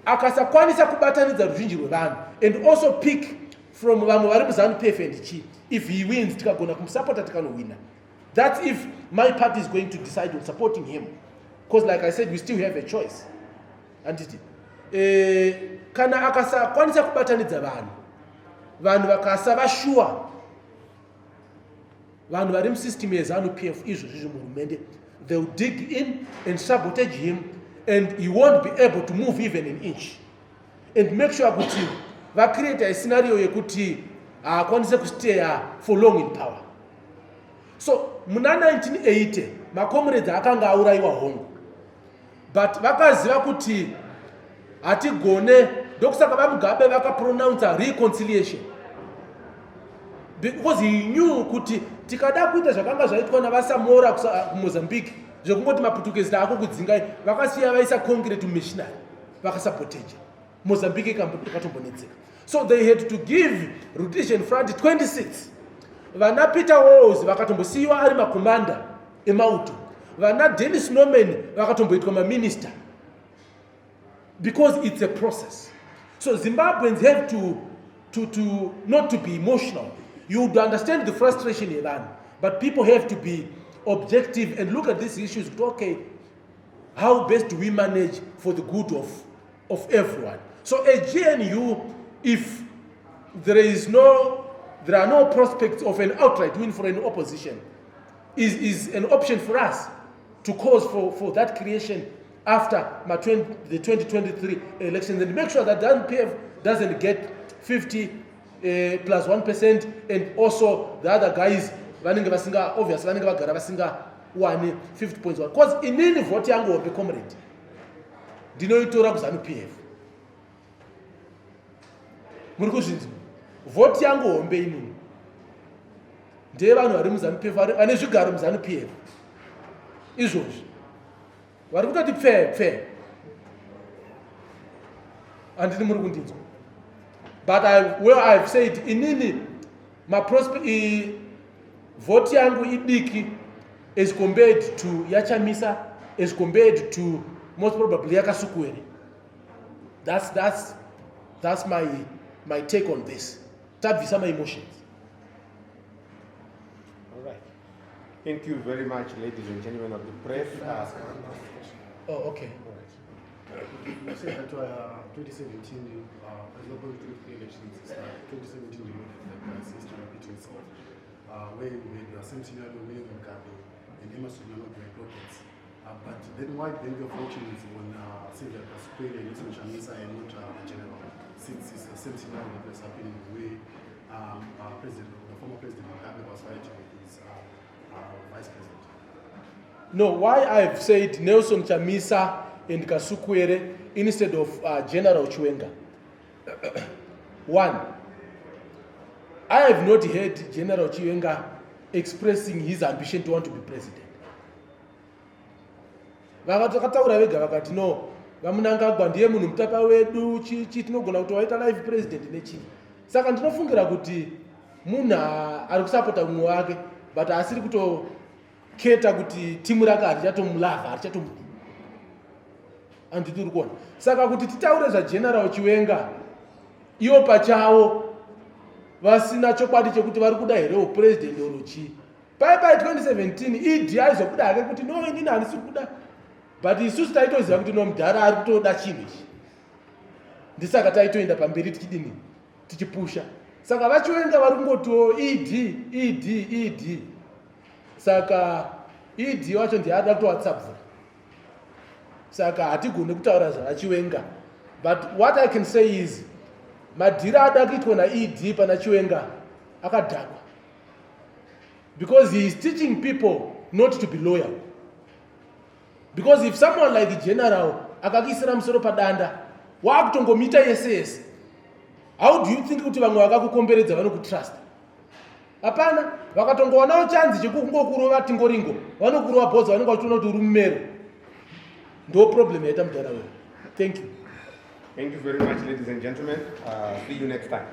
akasakwanisa kubatanidza ruzhinji rwevanhu and also pick from vamwe vari muZanu PF and Chi, if he wins tikagona kumusapota tikanowina. That's if my party is going to decide on supporting him. Because like I said, we still have a choice. Kana akasakwanisa kubatanidza vanhu vakasava sure vanhu vari musystem yeZanu PF izvozvo muhurumende, they will dig in and sabotage him, and he won't be able to move even an inch, and make sure kuti create a scenario yekuti haakwanise kusteya for long in power. So muna 1980 macomrades akanga auraiwa hongu, but vakaziva kuti hatigone, ndokusaka vamugabe vakapronounce reconciliation, because he knew kuti tikada kuita zvakanga zvaitwa navasamora kuMozambique zvekungoti maputukezi ako kudzingai, vakasiya vaisa concrete missionary vakasapoteja Mozambique ikatombonetseka. So they had to give Rhodesian Front 26. Vana Peter Walls vakatombosiyiwa ari makomanda emauto, vana Dennis Norman vakatomboitwa maminister, because it's a process. So Zimbabweans have to not to be emotional. You would understand the frustration in Iran, but people have to be objective and look at these issues. Okay, how best do we manage for the good of everyone? So a GNU, if there are no prospects of an outright win for an opposition, is an option for us to cause for that creation after the 2023 elections, and make sure that the PF doesn't get 50 plus 1%, and also the other guys vanenge vasinga obviously vanenge vagara vasinga 50.1 because inini vote yangu hope comrade ndinoitora kuZanu PF. Muri kuzvinzwa vote yangu hombe inini ndeye vanhu vari muZanu PF vane zvigaro muZanu PF izvozvi vari kutoti pfe handini muri kundinzwa. But I've said inini vote yangu idiki as compared to Yachamisa, as compared to most probably Yakasukwere. That's my take on this. Tabvisa my emotions. All right. Thank you very much, ladies and gentlemen of the press. Oh, okay. You said that 2017, elections, 2017 seems to repeat itself. Where we had the same scenario where Mugabe and Emerson were not great rockets. But then why then the fortune is when Sylvia Kaskwele and Nelson Chamisa and not the general, since it's the same scenario that was happening where the former president Mugabe was fighting with his vice president. No, why I've said Nelson Chamisa and Kasukwere instead of General Chiwenga. One, I have not heard General Chiwenga expressing his ambition to want to be president. Vakataura vega vakati no vamunangagwa ndiye munhu mutapa wedu chichi tinogona kuti waita live president nechii. Saka ndinofungira kuti munhu ari kusapota mumwe wake but asiri kutoketa kuti timu rake harichatomulava harichatomuda. Anditiri kuona. Saka kuti titaure zvaGeneral Chiwenga ivo pachavo vasina chokwadi chekuti vari kuda here upresident oro chii. Pai 2017 idi aizobuda hake kuti no inini handisi kuda. But isusu taitoziva kuti no mudhara ari kutoda chinhu ichi. Ndisaka taitoenda pamberi tichidini tichipusha. Saka vaChiwenga vari kungotiwo idi. Saka idi wacho ndiye ada kutowatsabvura. Saka hatigone kutaura zvaChiwenga. But what I can say is madhira ada kuitwa naED pana Chiwenga akadhakwa. Because he is teaching people not to be loyal. Because if someone like the general akakisira musoro padanda wakutongomita yese, how do you think kuti vamwe vakakukomberedza vanokutrust? Hapana, vakatongoonawo chanzi chekukungokurova tingoringo vanokurova bhodza vanenge vachitoona kuti uri mumero. No problem yaita mudhara wedu. Thank you. Thank you very much, ladies and gentlemen. See you next time.